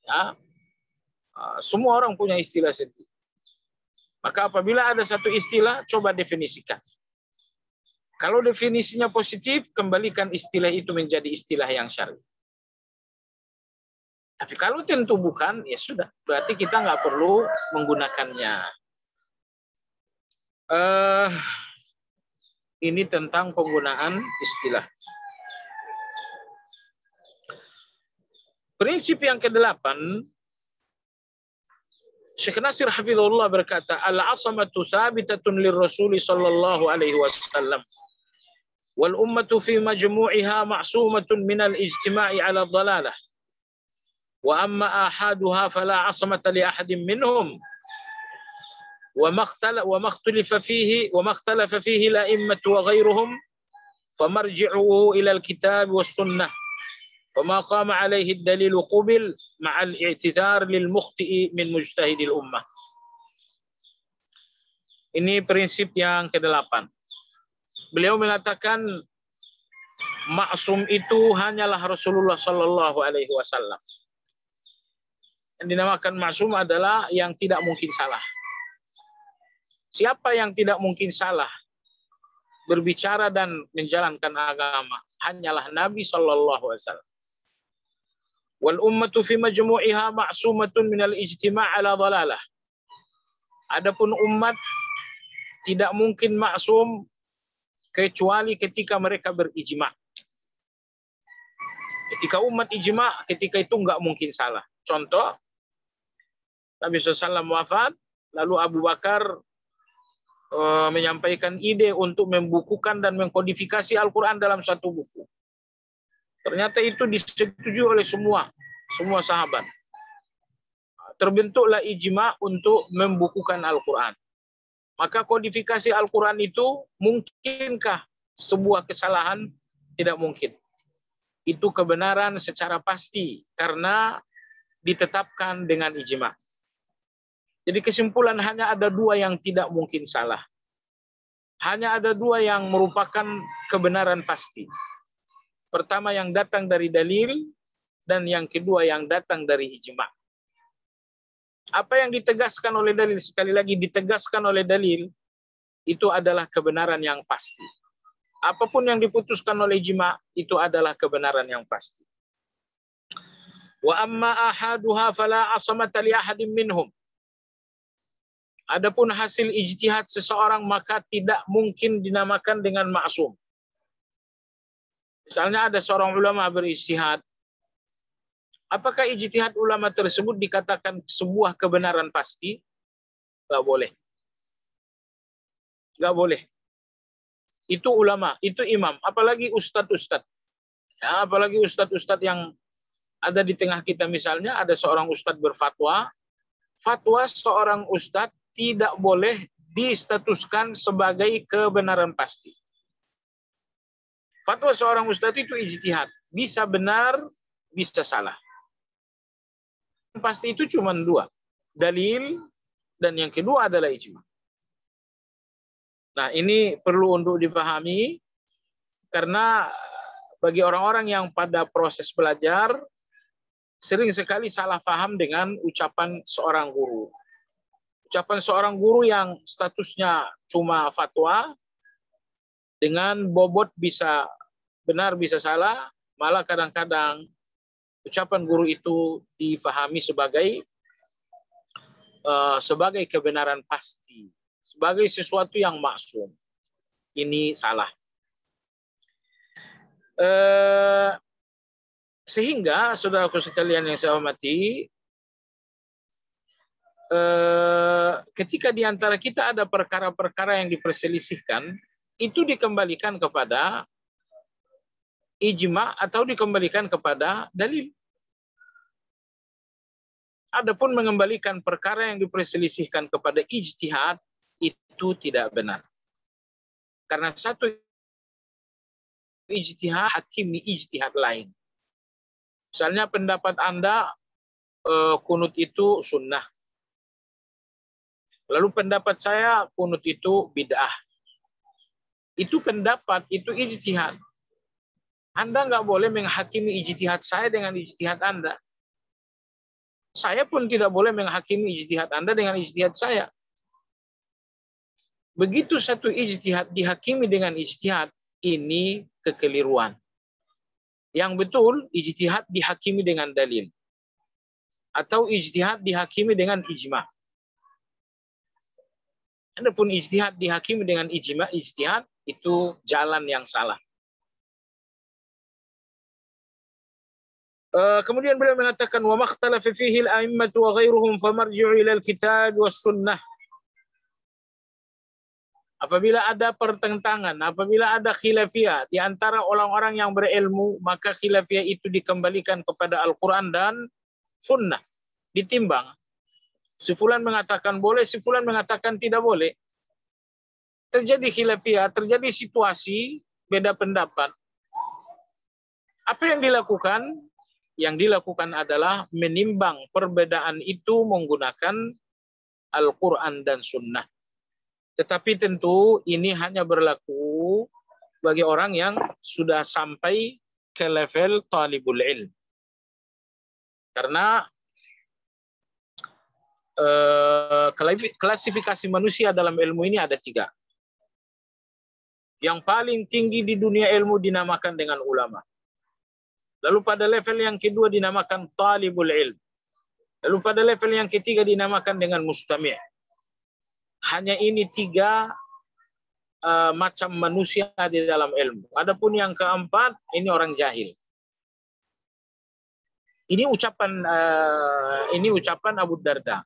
Ya. Semua orang punya istilah sendiri. Maka apabila ada satu istilah, coba definisikan. Kalau definisinya positif, kembalikan istilah itu menjadi istilah yang syar'i. Tapi kalau tentu bukan, ya sudah. Berarti kita nggak perlu menggunakannya. Ini tentang penggunaan istilah. Prinsip yang ke-8, Syekh Nasir hafizahullah berkata, al-asamatu sabitatun lirrasul sallallahu alaihi wasallam wal ummatu fi majmu'iha ma'sumatun minal ijtima'i ala dhalalah wa amma ahaduha fala asamata li ahadin minhum وما اختلف فيه الأئمة وغيرهم فمرجعه إلى الكتاب والسنة فما قام عليه الدليل قبل مع الاعتذار للمخطئ من مجتهد الأمة. Ini prinsip yang ke-8. Beliau mengatakan maksum itu hanyalah Rasulullah Sallallahu Alaihi Wasallam. Yang dinamakan maksum adalah yang tidak mungkin salah. Siapa yang tidak mungkin salah berbicara dan menjalankan agama? Hanyalah Nabi Sallallahu Alaihi Wasallam. Wal ummatu fi majmu'iha ma'sumatun minal ijtima' ala dhalalah. Adapun umat tidak mungkin maksum kecuali ketika mereka berijma'. Ketika umat ijma', ketika itu enggak mungkin salah. Contoh, Nabi SAW wafat, lalu Abu Bakar menyampaikan ide untuk membukukan dan mengkodifikasi Al-Quran dalam satu buku. Ternyata itu disetujui oleh semua sahabat. Terbentuklah ijma untuk membukukan Al-Quran. Maka kodifikasi Al-Quran itu mungkinkah sebuah kesalahan? Tidak mungkin. Itu kebenaran secara pasti karena ditetapkan dengan ijma. Jadi kesimpulan hanya ada dua yang tidak mungkin salah. Hanya ada dua yang merupakan kebenaran pasti. Pertama yang datang dari dalil, dan yang kedua yang datang dari ijma. Apa yang ditegaskan oleh dalil, sekali lagi ditegaskan oleh dalil, itu adalah kebenaran yang pasti. Apapun yang diputuskan oleh ijma, itu adalah kebenaran yang pasti. Wa amma ahaduha fala asamata li ahadin minhum. Adapun hasil ijtihad seseorang maka tidak mungkin dinamakan dengan maksum. Misalnya ada seorang ulama berijtihad. Apakah ijtihad ulama tersebut dikatakan sebuah kebenaran pasti? Nggak boleh. Nggak boleh. Itu ulama, itu imam. Apalagi ustadz-ustadz. Ya, apalagi ustadz-ustadz yang ada di tengah kita misalnya, ada seorang ustadz berfatwa. Fatwa seorang ustadz tidak boleh distatuskan sebagai kebenaran pasti. Fatwa seorang ustadz itu ijtihad. Bisa benar, bisa salah. Pasti itu cuma dua. Dalil, dan yang kedua adalah ijma. Nah, ini perlu untuk dipahami, karena bagi orang-orang yang pada proses belajar sering sekali salah paham dengan ucapan seorang guru. Ucapan seorang guru yang statusnya cuma fatwa, dengan bobot bisa benar bisa salah, malah kadang-kadang ucapan guru itu difahami sebagai kebenaran pasti, sebagai sesuatu yang maksum. Ini salah. Sehingga saudaraku sekalian yang saya hormati, ketika di antara kita ada perkara-perkara yang diperselisihkan, itu dikembalikan kepada ijma atau dikembalikan kepada dalil. Adapun mengembalikan perkara yang diperselisihkan kepada ijtihad itu tidak benar. Karena satu ijtihad hakimi ijtihad lain. Misalnya pendapat Anda kunut itu sunnah. Lalu pendapat saya kunut itu bid'ah. Itu pendapat, itu ijtihad. Anda nggak boleh menghakimi ijtihad saya dengan ijtihad Anda. Saya pun tidak boleh menghakimi ijtihad Anda dengan ijtihad saya. Begitu satu ijtihad dihakimi dengan ijtihad, ini kekeliruan. Yang betul, ijtihad dihakimi dengan dalil. Atau ijtihad dihakimi dengan ijma. Adapun ijtihad dihakimi dengan ijma, ijtihad itu jalan yang salah. Kemudian beliau mengatakan wa makhtalafa fihi al-a'immatu wa ghairuhum famarji'u ila al-kitab was sunnah. Apabila ada pertentangan, apabila ada khilafiyah di antara orang-orang yang berilmu, maka khilafiyah itu dikembalikan kepada Al-Quran dan Sunnah. Ditimbang. Si fulan mengatakan boleh, si fulan mengatakan tidak boleh. Terjadi khilafiyah, terjadi situasi, beda pendapat. Apa yang dilakukan? Yang dilakukan adalah menimbang perbedaan itu menggunakan Al-Quran dan Sunnah. Tetapi tentu ini hanya berlaku bagi orang yang sudah sampai ke level talibul ilm. Karena klasifikasi manusia dalam ilmu ini ada 3. Yang paling tinggi di dunia ilmu dinamakan dengan ulama. Lalu pada level yang kedua dinamakan talibul ilm. Lalu pada level yang ketiga dinamakan dengan mustami'. Hanya ini 3 macam manusia di dalam ilmu. Adapun yang keempat, ini orang jahil. Ini ucapan Abu Darda.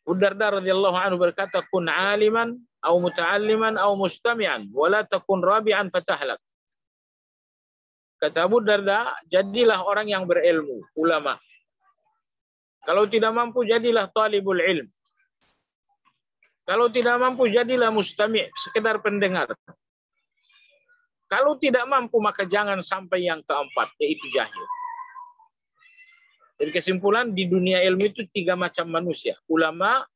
Abu Darda radhiyallahu anhu berkata, kun aliman, au muta'alliman, au mustami'an, wala takun rabi'an fatahlak. Kata Abu Darda, jadilah orang yang berilmu, ulama. Kalau tidak mampu, jadilah talibul ilm. Kalau tidak mampu, jadilah mustami', sekedar pendengar. Kalau tidak mampu, maka jangan sampai yang keempat, yaitu jahil. Jadi kesimpulan, di dunia ilmu itu 3 macam manusia. Ulama,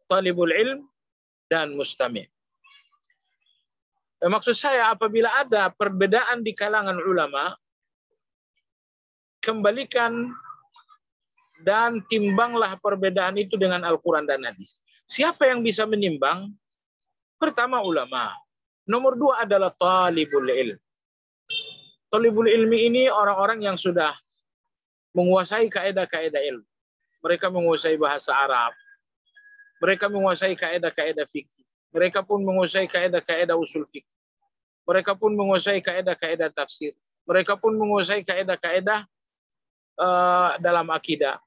talibul ilm, dan mustami'. Maksud saya, apabila ada perbedaan di kalangan ulama, kembalikan dan timbanglah perbedaan itu dengan Al-Quran dan Hadis. Siapa yang bisa menimbang? Pertama ulama. Nomor 2 adalah talibul ilm. Talibul ilmi ini orang-orang yang sudah menguasai kaidah-kaidah ilmu. Mereka menguasai bahasa Arab. Mereka menguasai kaidah-kaidah fikih. Mereka pun menguasai kaidah-kaidah usul fikih. Mereka pun menguasai kaidah-kaidah tafsir. Mereka pun menguasai kaidah-kaidah dalam akidah.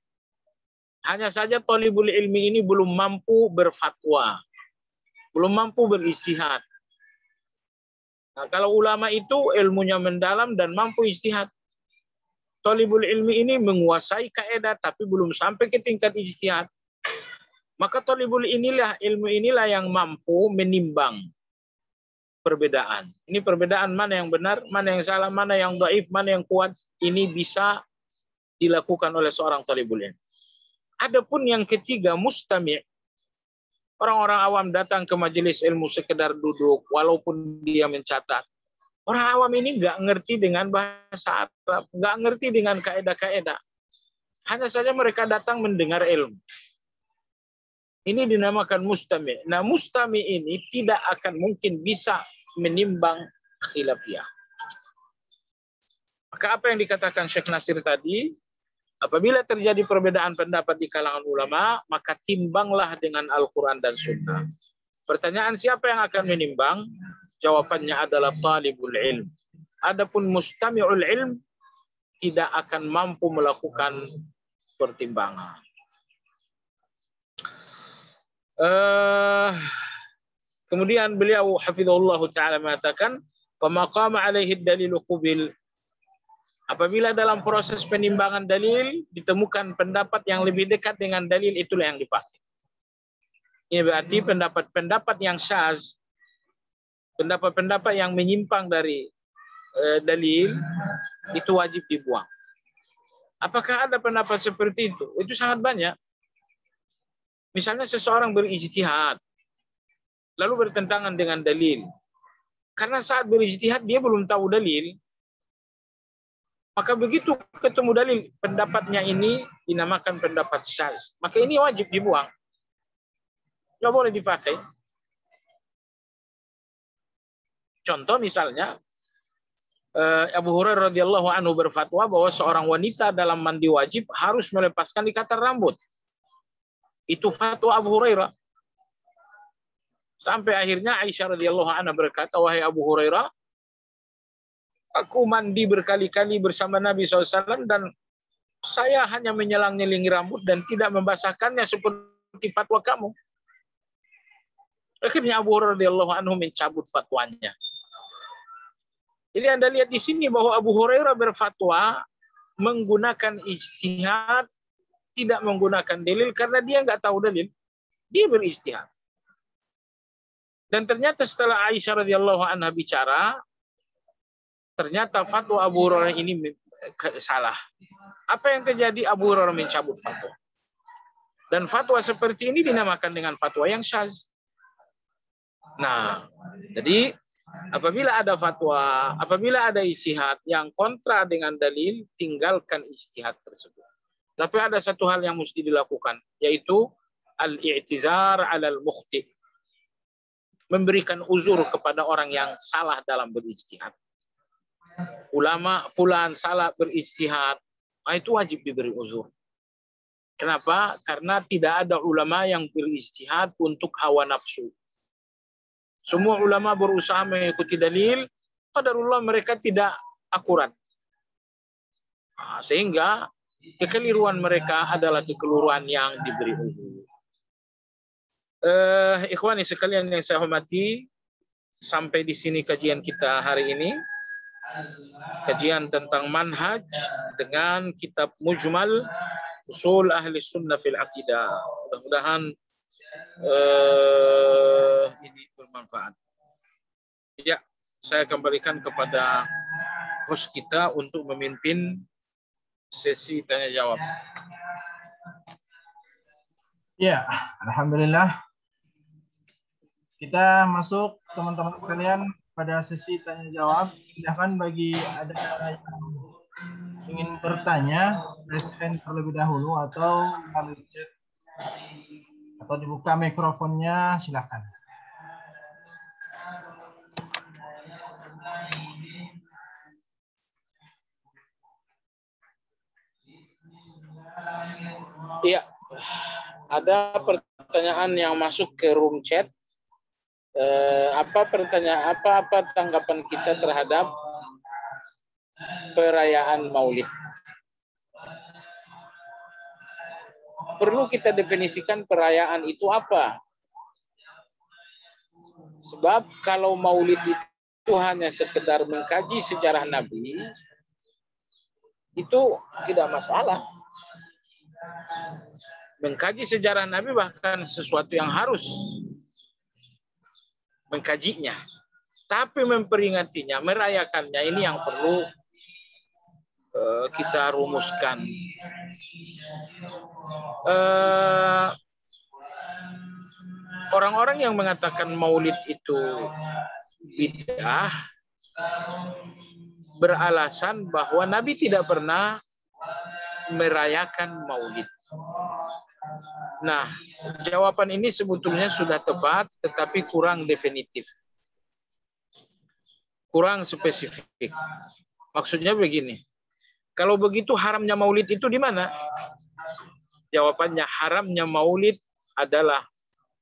Hanya saja talibul ilmi ini belum mampu berfatwa, belum mampu beristihad. Nah, kalau ulama itu ilmunya mendalam dan mampu istihad. Talibul ilmi ini menguasai kaidah tapi belum sampai ke tingkat ijtihad. Maka talibul ilmu inilah yang mampu menimbang perbedaan. Ini perbedaan mana yang benar, mana yang salah, mana yang dhaif, mana yang kuat. Ini bisa dilakukan oleh seorang talibul ilmi. Adapun yang ketiga, mustami'. Orang-orang awam datang ke majelis ilmu sekedar duduk, walaupun dia mencatat. Orang awam ini nggak ngerti dengan bahasa Arab, nggak ngerti dengan kaedah-kaedah. Hanya saja mereka datang mendengar ilmu. Ini dinamakan mustami. Nah, mustami ini tidak akan mungkin bisa menimbang khilafiyah. Maka apa yang dikatakan Syekh Nasir tadi, apabila terjadi perbedaan pendapat di kalangan ulama, maka timbanglah dengan Al-Quran dan Sunnah. Pertanyaan siapa yang akan menimbang? Jawabannya adalah talibul ilm. Adapun mustami'ul ilm tidak akan mampu melakukan pertimbangan. Kemudian beliau hafizahullah ta'ala mengatakan, "Famaqama alaihi dalilu qubil." Apabila dalam proses penimbangan dalil ditemukan pendapat yang lebih dekat dengan dalil, itulah yang dipakai. Ini berarti pendapat-pendapat yang syaz, pendapat-pendapat yang menyimpang dari dalil, itu wajib dibuang. Apakah ada pendapat seperti itu? Itu sangat banyak. Misalnya seseorang berijtihad, lalu bertentangan dengan dalil. Karena saat berijtihad dia belum tahu dalil, maka begitu ketemu dalil, pendapatnya ini dinamakan pendapat syaz. Maka ini wajib dibuang. Nggak boleh dipakai. Contoh misalnya, Abu Hurairah radhiyallahu anhu berfatwa bahwa seorang wanita dalam mandi wajib harus melepaskan ikatan rambut. Itu fatwa Abu Hurairah. Sampai akhirnya Aisyah radhiyallahu anha berkata, "Wahai Abu Hurairah, aku mandi berkali-kali bersama Nabi SAW dan saya hanya menyelang-nyelingi rambut dan tidak membasahkannya seperti fatwa kamu." Akhirnya Abu Hurairah radhiyallahu anhu mencabut fatwanya. Jadi Anda lihat di sini bahwa Abu Hurairah berfatwa menggunakan ijtihad, tidak menggunakan dalil karena dia nggak tahu dalil. Dia berijtihad. Dan ternyata setelah Aisyah radhiyallahu anha bicara, ternyata fatwa Abu Hurairah ini salah. Apa yang terjadi? Abu Hurairah mencabut fatwa. Dan fatwa seperti ini dinamakan dengan fatwa yang syaz. Nah, jadi apabila ada fatwa, apabila ada ijtihad yang kontra dengan dalil, tinggalkan ijtihad tersebut. Tapi ada satu hal yang mesti dilakukan, yaitu al-i'tizar 'alal mukhti'. Memberikan uzur kepada orang yang salah dalam berijtihad. Ulama fulan salah berijtihad, itu wajib diberi uzur. Kenapa? Karena tidak ada ulama yang berijtihad untuk hawa nafsu. Semua ulama berusaha mengikuti dalil, qadarullah mereka tidak akurat. Sehingga kekeliruan mereka adalah kekeliruan yang diberi uzur. Ikhwani sekalian yang saya hormati, sampai di sini kajian kita hari ini. Kajian tentang manhaj dengan kitab Mujmal Usul Ahli Sunnah fil Aqidah. Mudah-mudahan ini bermanfaat. Ya, saya kembalikan kepada host kita untuk memimpin sesi tanya jawab. Ya, alhamdulillah. Kita masuk teman-teman sekalian pada sesi tanya jawab. Silahkan bagi ada yang ingin bertanya, present terlebih dahulu atau melalui chat atau dibuka mikrofonnya, silahkan. Iya, ada pertanyaan yang masuk ke room chat. Apa tanggapan kita terhadap perayaan Maulid? Perlu kita definisikan perayaan itu apa? Sebab kalau Maulid itu hanya sekedar mengkaji sejarah Nabi, itu tidak masalah. Mengkaji sejarah Nabi bahkan sesuatu yang harus mengkajinya. Tapi memperingatinya, merayakannya, ini yang perlu kita rumuskan. Orang-orang yang mengatakan Maulid itu bid'ah, beralasan bahwa Nabi tidak pernah merayakan Maulid. Nah, jawaban ini sebetulnya sudah tepat, tetapi kurang definitif, kurang spesifik. Maksudnya begini, kalau begitu haramnya Maulid itu di mana? Jawabannya, haramnya Maulid adalah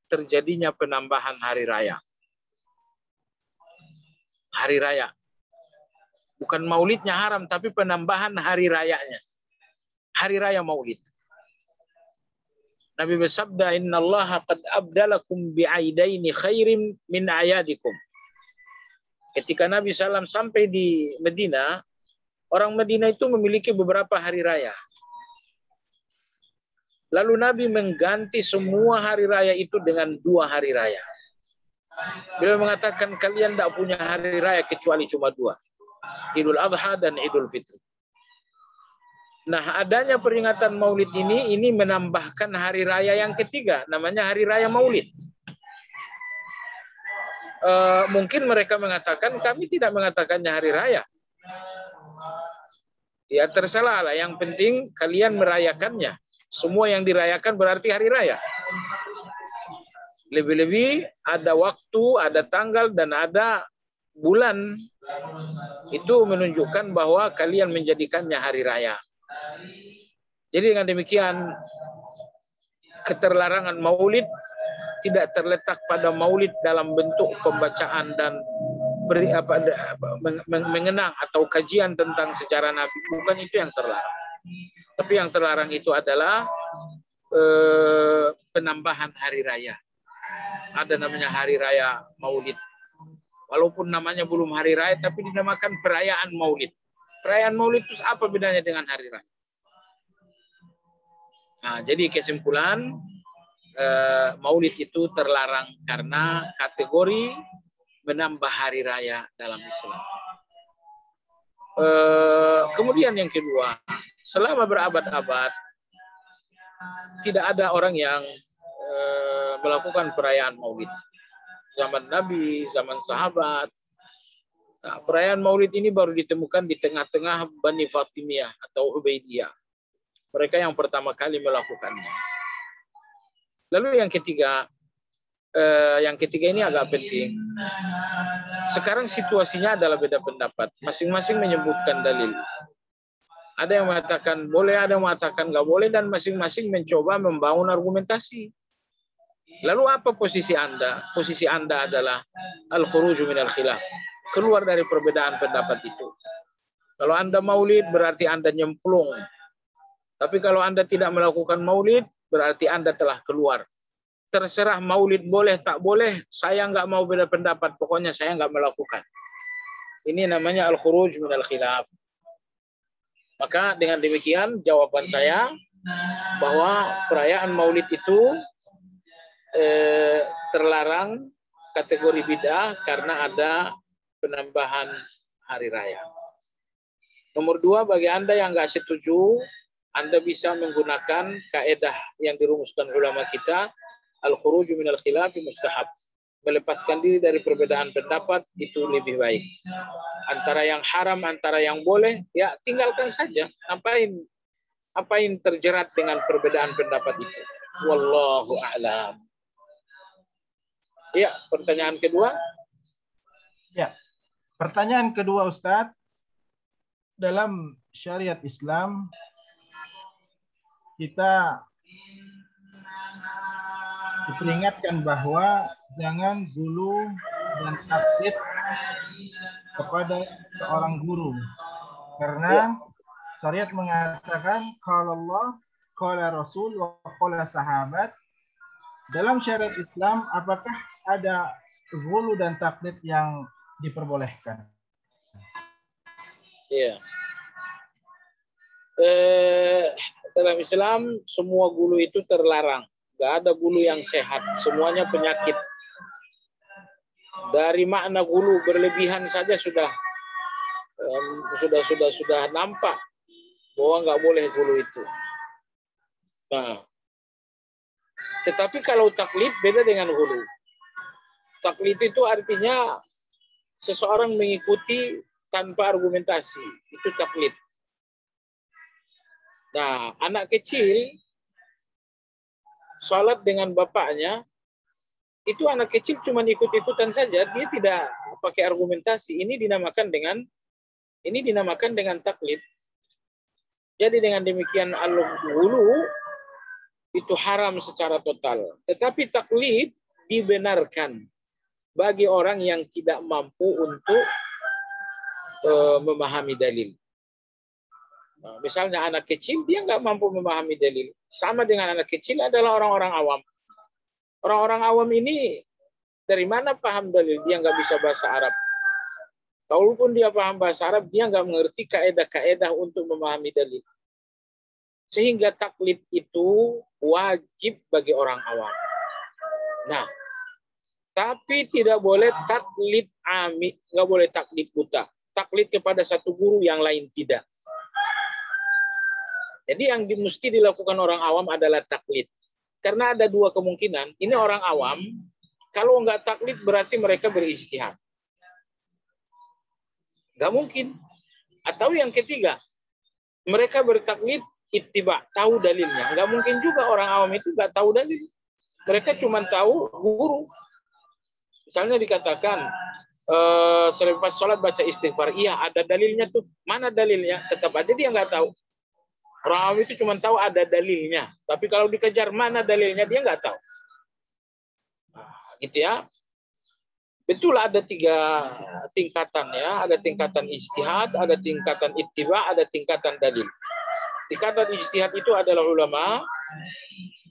terjadinya penambahan hari raya. Hari raya. Bukan Maulidnya haram, tapi penambahan hari rayanya. Hari raya Maulid. Nabi bersabda, "Innallaha qad abdalakum bi'aidaini khairim min ayadikum." Ketika Nabi SAW sampai di Medina, orang Medina itu memiliki beberapa hari raya. Lalu Nabi mengganti semua hari raya itu dengan 2 hari raya. Beliau mengatakan, kalian tidak punya hari raya kecuali cuma 2. Idul Adha dan Idul Fitri. Nah, adanya peringatan Maulid ini menambahkan hari raya yang ketiga, namanya hari raya Maulid. Mungkin mereka mengatakan, kami tidak mengatakannya hari raya. Ya terserah lah, yang penting kalian merayakannya. Semua yang dirayakan berarti hari raya. Lebih-lebih ada waktu, ada tanggal, dan ada bulan. Itu menunjukkan bahwa kalian menjadikannya hari raya. Jadi dengan demikian, keterlarangan Maulid tidak terletak pada Maulid dalam bentuk pembacaan dan mengenang atau kajian tentang sejarah Nabi. Bukan itu yang terlarang. Tapi yang terlarang itu adalah penambahan hari raya. Ada namanya hari raya Maulid. Walaupun namanya belum hari raya, tapi dinamakan perayaan Maulid. Perayaan Maulid itu apa bedanya dengan hari raya? Nah, jadi kesimpulan, Maulid itu terlarang karena kategori menambah hari raya dalam Islam. Kemudian yang kedua, selama berabad-abad tidak ada orang yang melakukan perayaan Maulid. Zaman Nabi, zaman sahabat. Nah, perayaan Maulid ini baru ditemukan di tengah-tengah Bani Fatimiyah atau Ubaidiyah. Mereka yang pertama kali melakukannya. Lalu yang ketiga ini agak penting. Sekarang situasinya adalah beda pendapat. Masing-masing menyebutkan dalil. Ada yang mengatakan boleh, ada yang mengatakan nggak boleh, dan masing-masing mencoba membangun argumentasi. Lalu apa posisi Anda? Posisi Anda adalah al-khuruju minal khilaf. Keluar dari perbedaan pendapat itu. Kalau Anda maulid, berarti Anda nyemplung. Tapi kalau Anda tidak melakukan maulid, berarti Anda telah keluar. Terserah maulid boleh, tak boleh, saya nggak mau beda pendapat, pokoknya saya nggak melakukan. Ini namanya al-khuruj minal khilaf. Maka dengan demikian jawaban saya bahwa perayaan maulid itu terlarang kategori bid'ah karena ada penambahan hari raya. Nomor 2, bagi Anda yang nggak setuju, Anda bisa menggunakan kaedah yang dirumuskan ulama kita, al-khuruju minal khilafi mustahab. Melepaskan diri dari perbedaan pendapat itu lebih baik. Antara yang haram, antara yang boleh, ya tinggalkan saja. Apain terjerat dengan perbedaan pendapat itu. Wallahu a'lam. Ya, pertanyaan kedua. Ya, pertanyaan kedua Ustadz. Dalam syariat Islam, kita diperingatkan bahwa jangan gulu dan taklid kepada seorang guru. Karena syariat mengatakan qala Allah, qala Rasul, wa qala sahabat. Dalam syariat Islam, apakah ada gulu dan taklid yang diperbolehkan? Iya. Dalam Islam semua gulu itu terlarang. Gak ada gulu yang sehat. Semuanya penyakit. Dari makna gulu berlebihan saja sudah nampak bahwa nggak boleh gulu itu. Nah, tetapi kalau taklid beda dengan gulu. Taklid itu artinya seseorang mengikuti tanpa argumentasi, itu taklid. Nah, anak kecil sholat dengan bapaknya, itu anak kecil cuma ikut-ikutan saja, dia tidak pakai argumentasi. Ini dinamakan dengan taklid. Jadi dengan demikian al-ghulu itu haram secara total. Tetapi taklid dibenarkan bagi orang yang tidak mampu untuk memahami dalil. Nah, misalnya anak kecil, dia nggak mampu memahami dalil. Sama dengan anak kecil adalah orang-orang awam. Orang-orang awam ini dari mana paham dalil? Dia nggak bisa bahasa Arab. Kalaupun dia paham bahasa Arab, dia nggak mengerti kaedah-kaedah untuk memahami dalil. Sehingga taklid itu wajib bagi orang awam. Nah, tapi tidak boleh taklid ami, nggak boleh taklid buta. Taklid kepada satu guru, yang lain tidak. Jadi yang mesti dilakukan orang awam adalah taklid. Karena ada dua kemungkinan. Ini orang awam, kalau nggak taklid berarti mereka berijtihad. Nggak mungkin. Atau yang ketiga, mereka bertaklid ittiba, tahu dalilnya. Nggak mungkin juga orang awam itu nggak tahu dalil. Mereka cuma tahu guru. Misalnya dikatakan, selepas sholat baca istighfar. Iya, ada dalilnya tuh. Mana dalilnya? Tetap aja dia nggak tahu. Orang awam itu cuma tahu ada dalilnya. Tapi kalau dikejar mana dalilnya, dia nggak tahu. Nah, gitu ya. Betul ada 3 tingkatan ya. Ada tingkatan ijtihad, ada tingkatan ittiba, ada tingkatan dalil. Tingkatan ijtihad itu adalah ulama.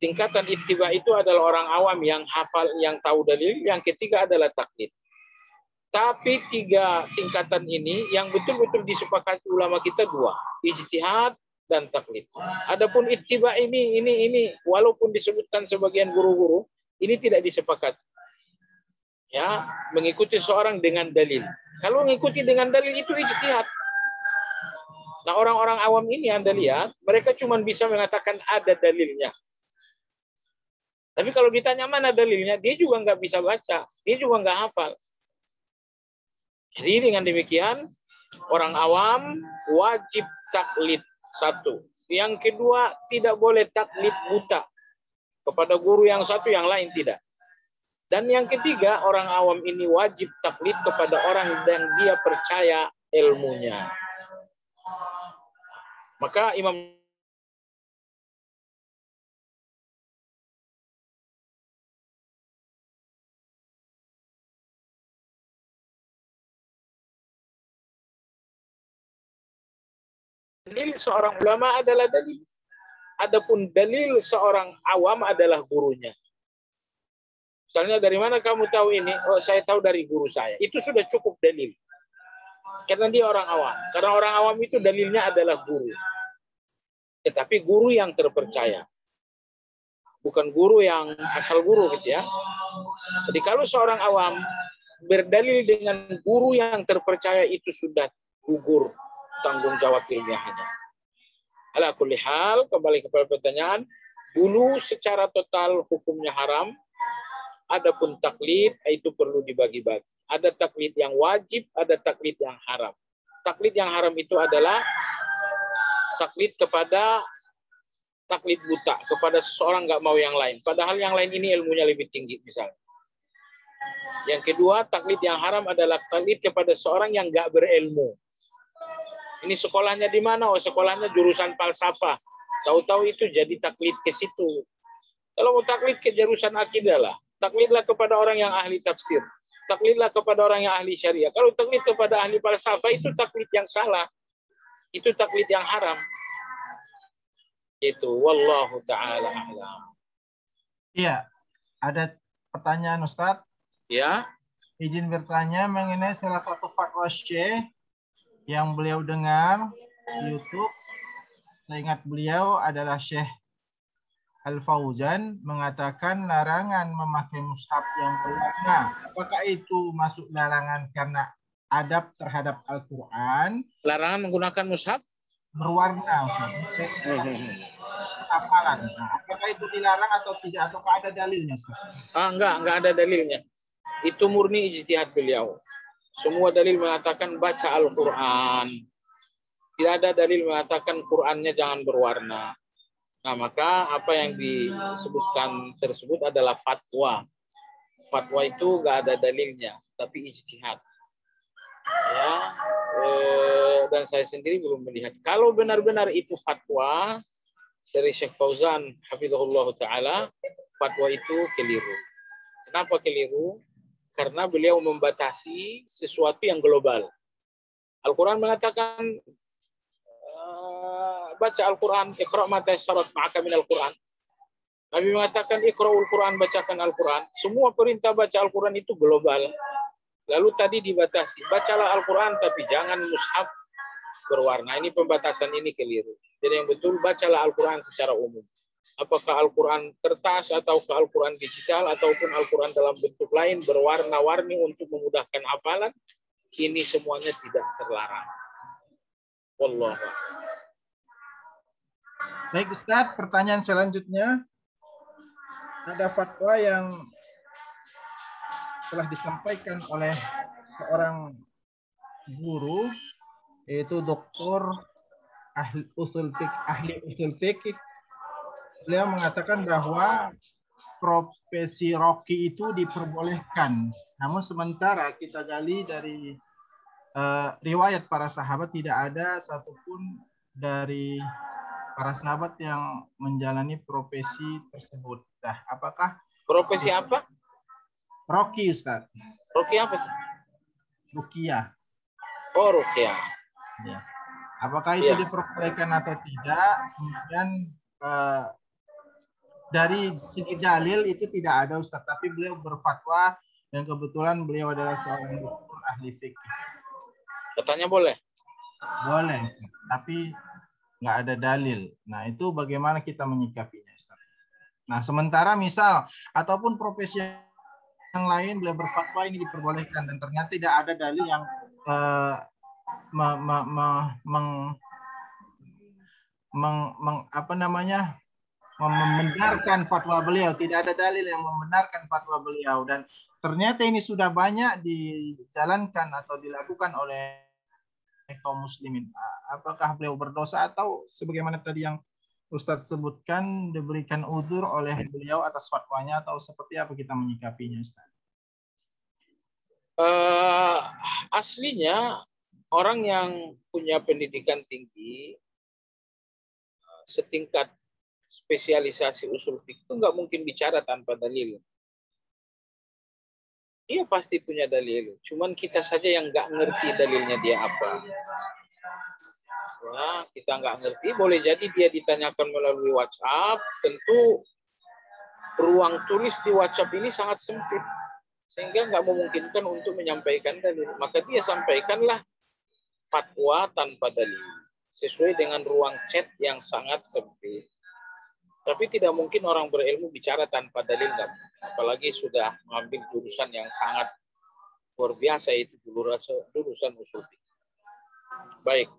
Tingkatan ittiba itu adalah orang awam yang hafal, yang tahu dalil. Yang ketiga adalah taklid. Tapi 3 tingkatan ini yang betul-betul disepakati ulama kita 2, ijtihad dan taklid. Adapun ittiba ini walaupun disebutkan sebagian guru-guru, ini tidak disepakati. Ya, mengikuti seorang dengan dalil. Kalau mengikuti dengan dalil itu ijtihad. Nah, orang-orang awam ini Anda lihat, mereka cuma bisa mengatakan ada dalilnya. Tapi kalau ditanya mana dalilnya, dia juga nggak bisa baca, dia juga nggak hafal. Jadi dengan demikian, orang awam wajib taklid 1. Yang kedua, tidak boleh taklid buta kepada guru yang satu, yang lain tidak. Dan yang ketiga, orang awam ini wajib taklid kepada orang yang dia percaya ilmunya. Maka Imam dalil seorang ulama adalah dalil. Adapun dalil seorang awam adalah gurunya. Misalnya, dari mana kamu tahu ini? Oh, saya tahu dari guru saya. Itu sudah cukup dalil. Karena dia orang awam. Karena orang awam itu dalilnya adalah guru. Tetapi guru yang terpercaya. Bukan guru yang asal guru gitu ya. Jadi kalau seorang awam berdalil dengan guru yang terpercaya, itu sudah gugur tanggung jawab ilmiahnya. Ala kulli hal, kembali kepada pertanyaan, dulu secara total hukumnya haram. Adapun taklid itu perlu dibagi-bagi. Ada taklid yang wajib, ada taklid yang haram. Taklid yang haram itu adalah taklid kepada taklid buta, kepada seseorang nggak mau yang lain. Padahal yang lain ini ilmunya lebih tinggi misalnya. Yang kedua, taklid yang haram adalah taklid kepada seorang yang nggak berilmu. Ini sekolahnya di mana? Oh, sekolahnya jurusan falsafah. Tahu-tahu itu jadi taklid ke situ. Kalau mau taklid ke jurusan akidah lah. Taklidlah kepada orang yang ahli tafsir. Taklidlah kepada orang yang ahli syariah. Kalau taklid kepada ahli falsafah, itu taklid yang salah. Itu taklid yang haram. Itu wallahu taala a'lam. Iya, ada pertanyaan Ustadz. Ya. Izin bertanya mengenai salah satu fatwa Syekh yang beliau dengar di YouTube. Saya ingat beliau adalah Syekh Al-Fauzan mengatakan larangan memakai mushaf yang berwarna. Apakah itu masuk larangan karena adab terhadap Al-Quran? Larangan menggunakan mushaf Berwarna, Ustaz. Hafalan. Nah, apakah itu dilarang atau tidak? Ataukah ada dalilnya, Ustaz? Enggak ada dalilnya. Itu murni ijtihad beliau. Semua dalil mengatakan baca Al-Quran. Tidak ada dalil mengatakan Qurannya jangan berwarna. Nah, maka apa yang disebutkan tersebut adalah fatwa. Fatwa itu nggak ada dalilnya, tapi ijtihad. Ya, dan saya sendiri belum melihat. Kalau benar-benar itu fatwa dari Syekh Fauzan, hafizahullah ta'ala, fatwa itu keliru. Kenapa keliru? Karena beliau membatasi sesuatu yang global. Al-Quran mengatakan, baca Al-Quran, iqra' ma tayassarat ma'aka minal Quran. Nabi mengatakan, iqra'ul Quran, bacakan Al-Quran. Semua perintah baca Al-Quran itu global. Lalu tadi dibatasi, bacalah Al-Quran tapi jangan mushaf berwarna. Ini pembatasan ini keliru. Jadi yang betul, bacalah Al-Quran secara umum. Apakah Al-Quran kertas, atau Al-Quran digital, ataupun Al-Quran dalam bentuk lain, berwarna-warni untuk memudahkan hafalan, ini semuanya tidak terlarang. Wallah. Baik Ustaz, pertanyaan selanjutnya. Ada fatwa yang telah disampaikan oleh seorang guru, yaitu doktor ahli usul fikih. Beliau mengatakan bahwa profesi roki itu diperbolehkan. Namun sementara kita gali dari riwayat para sahabat, tidak ada satupun dari para sahabat yang menjalani profesi tersebut. Nah, apakah Profesi apa? roki, Ustaz? Roki apa itu? Rukiah. Oh, rukiah. Ya. Apakah itu diperbolehkan atau tidak? Kemudian dari segi dalil itu tidak ada, Ustaz, tapi beliau berfatwa dan kebetulan beliau adalah seorang dokter ahli fikih. Katanya boleh. Boleh, Ustaz, tapi nggak ada dalil. Nah, itu bagaimana kita menyikapinya, Ustaz? Nah, sementara misal ataupun profesi yang lain beliau berfatwa ini diperbolehkan dan ternyata tidak ada dalil yang membenarkan fatwa beliau. Tidak ada dalil yang membenarkan fatwa beliau, dan ternyata ini sudah banyak dijalankan atau dilakukan oleh kaum muslimin. Apakah beliau berdosa atau sebagaimana tadi yang Ustadz sebutkan, diberikan uzur oleh beliau atas fatwanya, atau seperti apa kita menyikapinya, Ustadz? Aslinya orang yang punya pendidikan tinggi setingkat spesialisasi usul fikih itu nggak mungkin bicara tanpa dalil. Dia pasti punya dalil. Cuman kita saja yang nggak ngerti dalilnya dia apa. Nah, kita nggak ngerti. Boleh jadi dia ditanyakan melalui WhatsApp. Tentu ruang tulis di WhatsApp ini sangat sempit, sehingga nggak memungkinkan untuk menyampaikan dalil. Maka dia sampaikanlah fatwa tanpa dalil, sesuai dengan ruang chat yang sangat sempit. Tapi tidak mungkin orang berilmu bicara tanpa dalil, nggak mungkin. Apalagi sudah mengambil jurusan yang sangat luar biasa, itu jurusan usul fikih. Baik.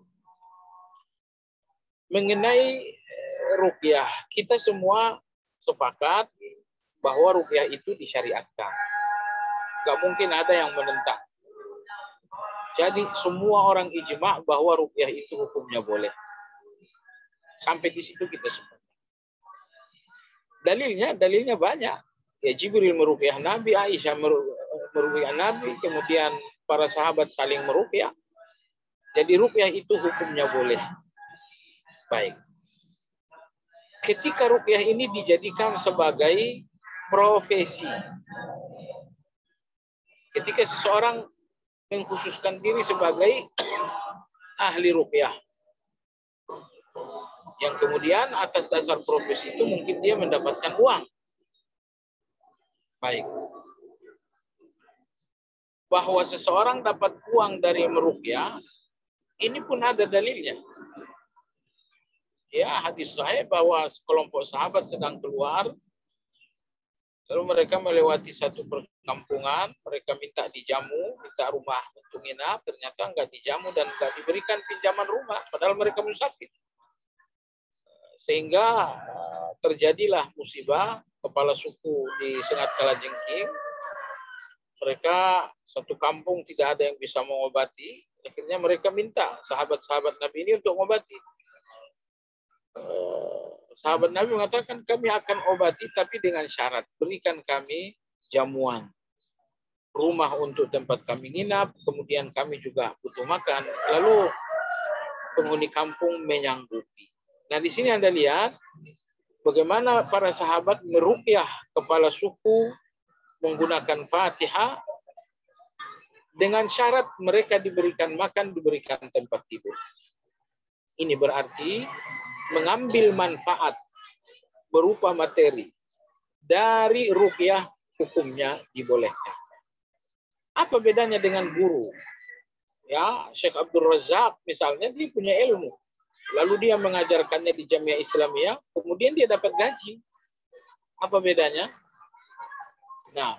Mengenai ruqyah, kita semua sepakat bahwa ruqyah itu disyariatkan. Nggak mungkin ada yang menentang. Jadi semua orang ijma bahwa ruqyah itu hukumnya boleh. Sampai di situ kita sepakat. Dalilnya banyak. Ya, Jibril meruqyah Nabi, Aisyah meruqyah Nabi, kemudian para sahabat saling meruqyah. Jadi ruqyah itu hukumnya boleh. Baik. Ketika ruqyah ini dijadikan sebagai profesi, ketika seseorang mengkhususkan diri sebagai ahli ruqyah, yang kemudian atas dasar profesi itu mungkin dia mendapatkan uang. Baik. Bahwa seseorang dapat uang dari meruqyah, ini pun ada dalilnya. Ya, hadis sahih bahwa sekelompok sahabat sedang keluar, lalu mereka melewati satu perkampungan, mereka minta dijamu, minta rumah untuk nginap, ternyata nggak dijamu dan nggak diberikan pinjaman rumah, padahal mereka musafir. Sehingga terjadilah musibah, kepala suku disengat kalajengking, Mereka satu kampung tidak ada yang bisa mengobati. Akhirnya mereka minta sahabat-sahabat Nabi ini untuk mengobati. Sahabat Nabi mengatakan, kami akan obati tapi dengan syarat, berikan kami jamuan, rumah untuk tempat kami nginap, kemudian kami juga butuh makan. Lalu penghuni kampung menyanggupi. Nah, di sini Anda lihat bagaimana para sahabat meruqyah kepala suku menggunakan Fatihah dengan syarat mereka diberikan makan, diberikan tempat tidur. Ini berarti mengambil manfaat berupa materi dari ruqyah, hukumnya dibolehkan. Apa bedanya dengan guru? Ya, Syekh Abdul Razak misalnya, dia punya ilmu. Lalu dia mengajarkannya di Jamiah Islamiyah, kemudian dia dapat gaji. Apa bedanya? Nah,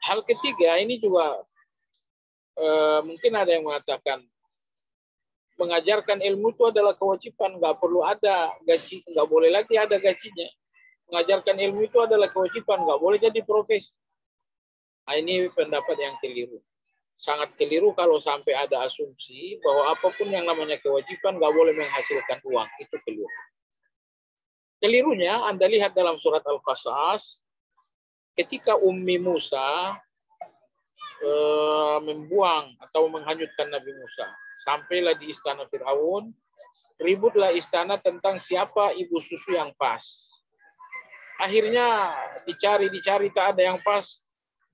hal ketiga ini juga mungkin ada yang mengatakan mengajarkan ilmu itu adalah kewajiban, nggak perlu ada gaji, nggak boleh lagi ada gajinya. Mengajarkan ilmu itu adalah kewajiban, nggak boleh jadi profesi. Nah, ini pendapat yang keliru. Sangat keliru kalau sampai ada asumsi bahwa apapun yang namanya kewajiban nggak boleh menghasilkan uang. Itu keliru. Kelirunya Anda lihat dalam surat Al-Qasas, ketika Ummi Musa membuang atau menghanyutkan Nabi Musa, sampailah di istana Firaun, ributlah istana tentang siapa ibu susu yang pas. Akhirnya dicari tak ada yang pas.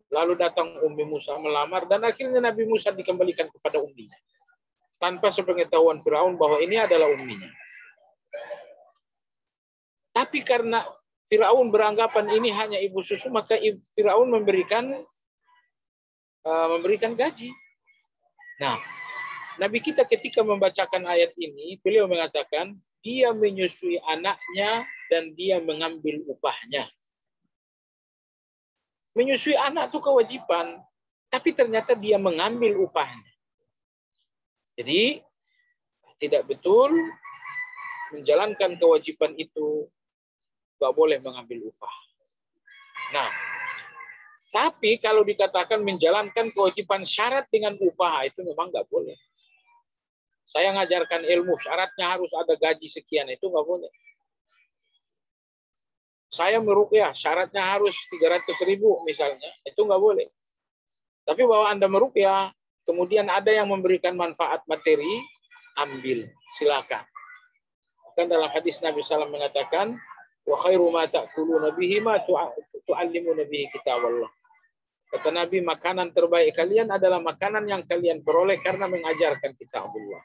Lalu datang Ummi Musa melamar dan akhirnya Nabi Musa dikembalikan kepada umminya. Tanpa sepengetahuan Firaun bahwa ini adalah umminya. Tapi karena Firaun beranggapan ini hanya ibu susu, maka Firaun memberikan gaji. Nah, Nabi kita ketika membacakan ayat ini, beliau mengatakan dia menyusui anaknya dan dia mengambil upahnya. Menyusui anak itu kewajiban, tapi ternyata dia mengambil upahnya. Jadi tidak betul menjalankan kewajiban itu, nggak boleh mengambil upah. Nah, tapi kalau dikatakan menjalankan kewajiban syarat dengan upah, itu memang nggak boleh. Saya ngajarkan ilmu, syaratnya harus ada gaji sekian, itu nggak boleh. Saya meruqyah, syaratnya harus 300.000 misalnya, itu nggak boleh. Tapi bahwa Anda meruqyah, kemudian ada yang memberikan manfaat materi, ambil, silakan. Kan dalam hadis Nabi SAW mengatakan, wa khairu ma ta'kuluna bihi ma tu'allimuna bihi kitaballah. Kata Nabi, makanan terbaik kalian adalah makanan yang kalian peroleh karena mengajarkan kitab Allah.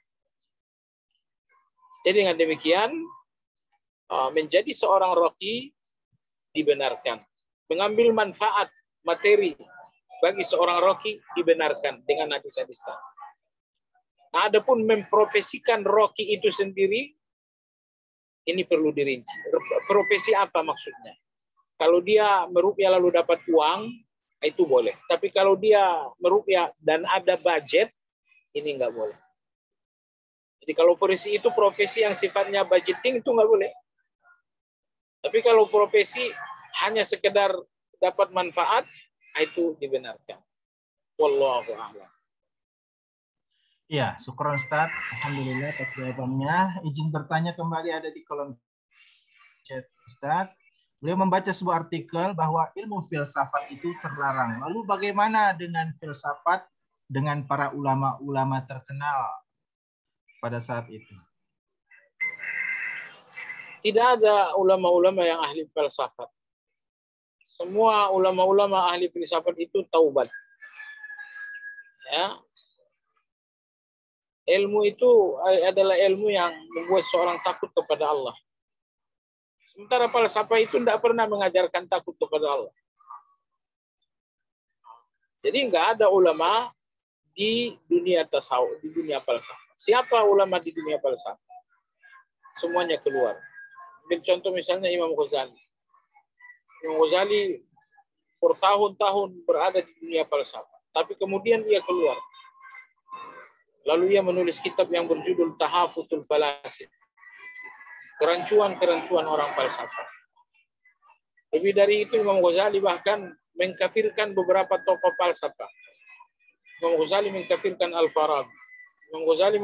Jadi dengan demikian, menjadi seorang raqi dibenarkan. Mengambil manfaat materi bagi seorang raqi dibenarkan dengan hadis-hadis tadi. Nah, adapun memprofesikan raqi itu sendiri, ini perlu dirinci. Profesi apa maksudnya? Kalau dia meruqyah lalu dapat uang, itu boleh. Tapi kalau dia meruqyah dan ada budget, ini nggak boleh. Jadi kalau profesi itu profesi yang sifatnya budgeting, itu nggak boleh. Tapi kalau profesi hanya sekedar dapat manfaat, itu dibenarkan. Wallahu a'lam. Ya, syukur Ustaz. Alhamdulillah atas jawabannya. Izin bertanya kembali ada di kolom chat Ustaz. Beliau membaca sebuah artikel bahwa ilmu filsafat itu terlarang. Lalu bagaimana dengan filsafat dengan para ulama-ulama terkenal pada saat itu? Tidak ada ulama-ulama yang ahli filsafat. Semua ulama-ulama ahli filsafat itu taubat. Ya. Ilmu itu adalah ilmu yang membuat seorang takut kepada Allah. Sementara falsafah itu tidak pernah mengajarkan takut kepada Allah. Jadi nggak ada ulama di dunia tasawuf, di dunia falsafah. Siapa ulama di dunia falsafah? Semuanya keluar. Ambil contoh misalnya Imam Ghazali. Imam Ghazali bertahun-tahun berada di dunia falsafah, tapi kemudian ia keluar. Lalu ia menulis kitab yang berjudul Tahafutul Falasif. Kerancuan-kerancuan orang falsafah. Lebih dari itu Imam Ghazali bahkan mengkafirkan beberapa tokoh falsafah. Imam Ghazali mengkafirkan Al-Farabi. Imam Ghazali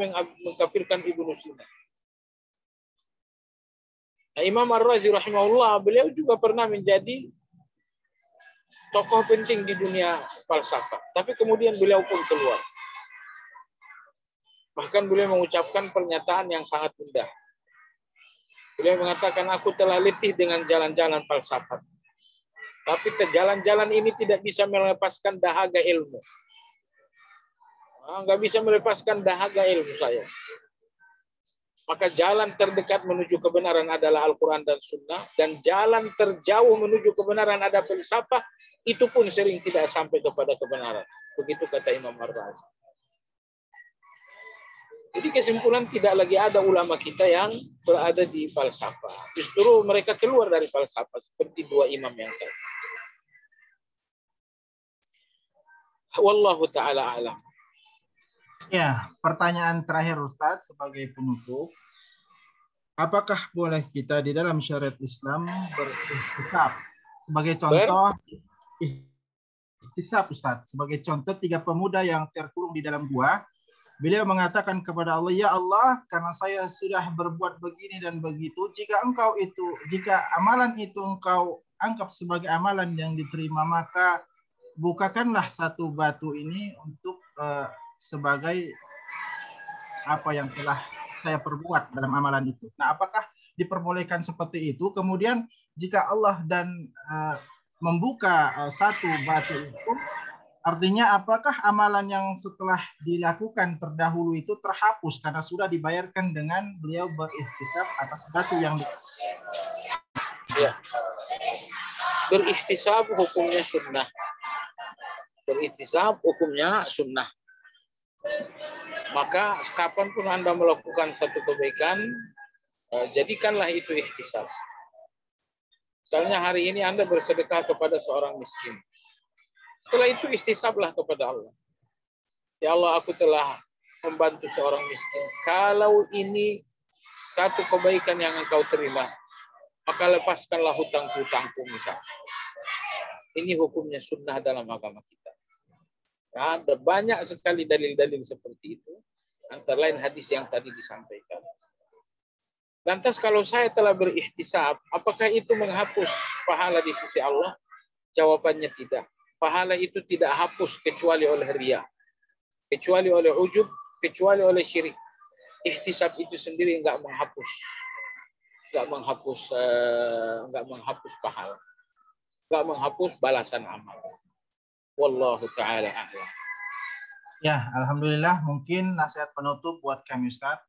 mengkafirkan Ibnu Sina. Nah, Imam Ar-Razi rahimahullah, beliau juga pernah menjadi tokoh penting di dunia falsafah. Tapi kemudian beliau pun keluar. Bahkan beliau mengucapkan pernyataan yang sangat indah. Beliau mengatakan, aku telah letih dengan jalan-jalan falsafat. Tapi jalan-jalan ini tidak bisa melepaskan dahaga ilmu. Nggak bisa melepaskan dahaga ilmu saya. Maka jalan terdekat menuju kebenaran adalah Al-Quran dan Sunnah. Dan jalan terjauh menuju kebenaran ada filsafah. Itu pun sering tidak sampai kepada kebenaran. Begitu kata Imam Ar-Razi. Jadi kesimpulan tidak lagi ada ulama kita yang berada di falsafah. Justru mereka keluar dari falsafah. Seperti dua imam yang tadi. Wallahu ta'ala alam. Ya, pertanyaan terakhir Ustadz sebagai penutup. Apakah boleh kita di dalam syariat Islam berihtisab? Sebagai contoh, ihtisab Ustadz. Sebagai contoh 3 pemuda yang terkurung di dalam gua. Beliau mengatakan kepada Allah, ya Allah, karena saya sudah berbuat begini dan begitu, jika amalan itu engkau anggap sebagai amalan yang diterima, maka bukakanlah satu batu ini untuk sebagai apa yang telah saya perbuat dalam amalan itu. Nah, apakah diperbolehkan seperti itu? Kemudian jika Allah dan membuka satu batu itu, artinya apakah amalan yang setelah dilakukan terdahulu itu terhapus karena sudah dibayarkan dengan beliau berihtisab atas batu yang ya. Berihtisab hukumnya sunnah. Berihtisab hukumnya sunnah. Maka kapanpun Anda melakukan satu kebaikan, jadikanlah itu ihtisab. Misalnya hari ini Anda bersedekah kepada seorang miskin. Setelah itu ihtisablah kepada Allah. Ya Allah, aku telah membantu seorang miskin. Kalau ini satu kebaikan yang engkau terima, maka lepaskanlah hutang-hutangku misalnya. Ini hukumnya sunnah dalam agama kita. Ada banyak sekali dalil-dalil seperti itu. Antara lain hadis yang tadi disampaikan. Lantas kalau saya telah berihtisab, apakah itu menghapus pahala di sisi Allah? Jawabannya tidak. Pahala itu tidak hapus kecuali oleh riya, kecuali oleh ujub, kecuali oleh syirik. Ihtisab itu sendiri enggak menghapus pahala, enggak menghapus balasan amal. Wallahu ta'ala a'lam. Ya, alhamdulillah. Mungkin nasihat penutup buat kami Ustaz.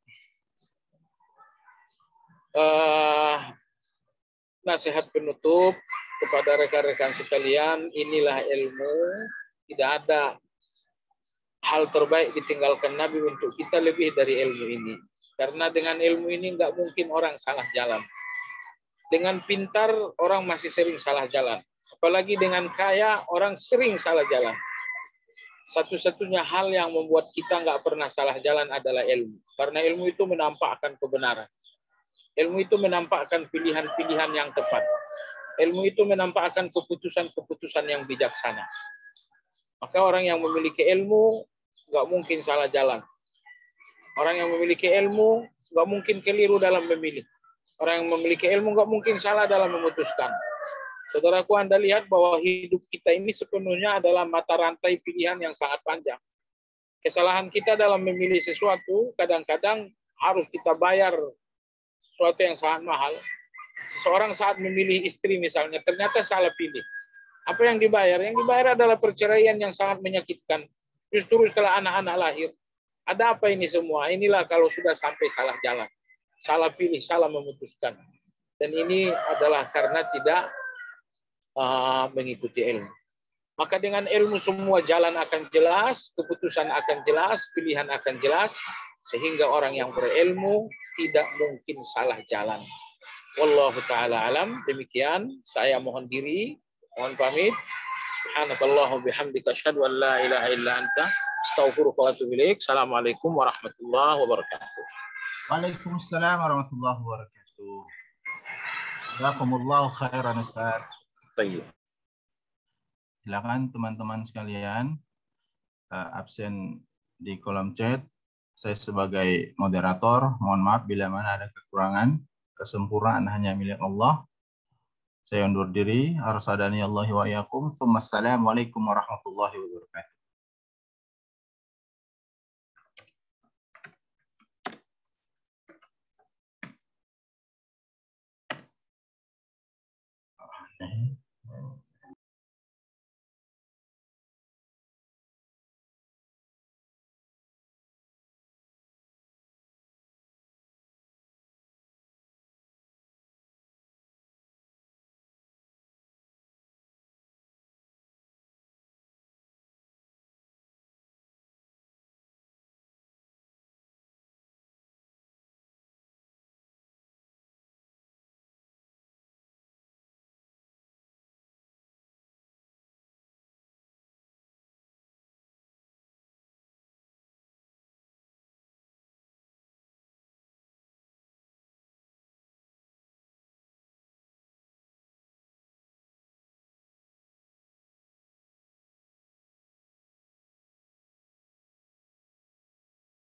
Nasihat penutup kepada rekan-rekan sekalian, inilah ilmu. Tidak ada hal terbaik ditinggalkan Nabi untuk kita lebih dari ilmu ini. Karena dengan ilmu ini nggak mungkin orang salah jalan. Dengan pintar orang masih sering salah jalan. Apalagi dengan kaya orang sering salah jalan. Satu-satunya hal yang membuat kita nggak pernah salah jalan adalah ilmu. Karena ilmu itu menampakkan kebenaran. Ilmu itu menampakkan pilihan-pilihan yang tepat. Ilmu itu menampakkan keputusan-keputusan yang bijaksana. Maka orang yang memiliki ilmu nggak mungkin salah jalan. Orang yang memiliki ilmu nggak mungkin keliru dalam memilih. Orang yang memiliki ilmu nggak mungkin salah dalam memutuskan. Saudaraku, Anda lihat bahwa hidup kita ini sepenuhnya adalah mata rantai pilihan yang sangat panjang. Kesalahan kita dalam memilih sesuatu kadang-kadang harus kita bayar sesuatu yang sangat mahal. Seseorang saat memilih istri misalnya, ternyata salah pilih. Apa yang dibayar? Yang dibayar adalah perceraian yang sangat menyakitkan. Justru setelah anak-anak lahir. Ada apa ini semua? Inilah kalau sudah sampai salah jalan. Salah pilih, salah memutuskan. Dan ini adalah karena tidak mengikuti ilmu. Maka dengan ilmu semua jalan akan jelas, keputusan akan jelas, pilihan akan jelas. Sehingga orang yang berilmu tidak mungkin salah jalan. Wallahu ta'ala alam. Demikian saya mohon diri, mohon pamit. Subhanakallahumma bihamdika asyhadu an la ilaha illa anta astaghfiruka wa atubu ilaik. Assalamualaikum warahmatullahi wabarakatuh. Waalaikumsalam warahmatullahi wabarakatuh. Jazakumullahu khairan Ustaz. Baik. Silakan teman-teman sekalian absen di kolom chat. Saya sebagai moderator, mohon maaf bila mana ada kekurangan. Kesempurnaan hanya milik Allah. Saya undur diri. Arsadani Allahi wa iyyakum. Assalamualaikum warahmatullahi wabarakatuh. Okay.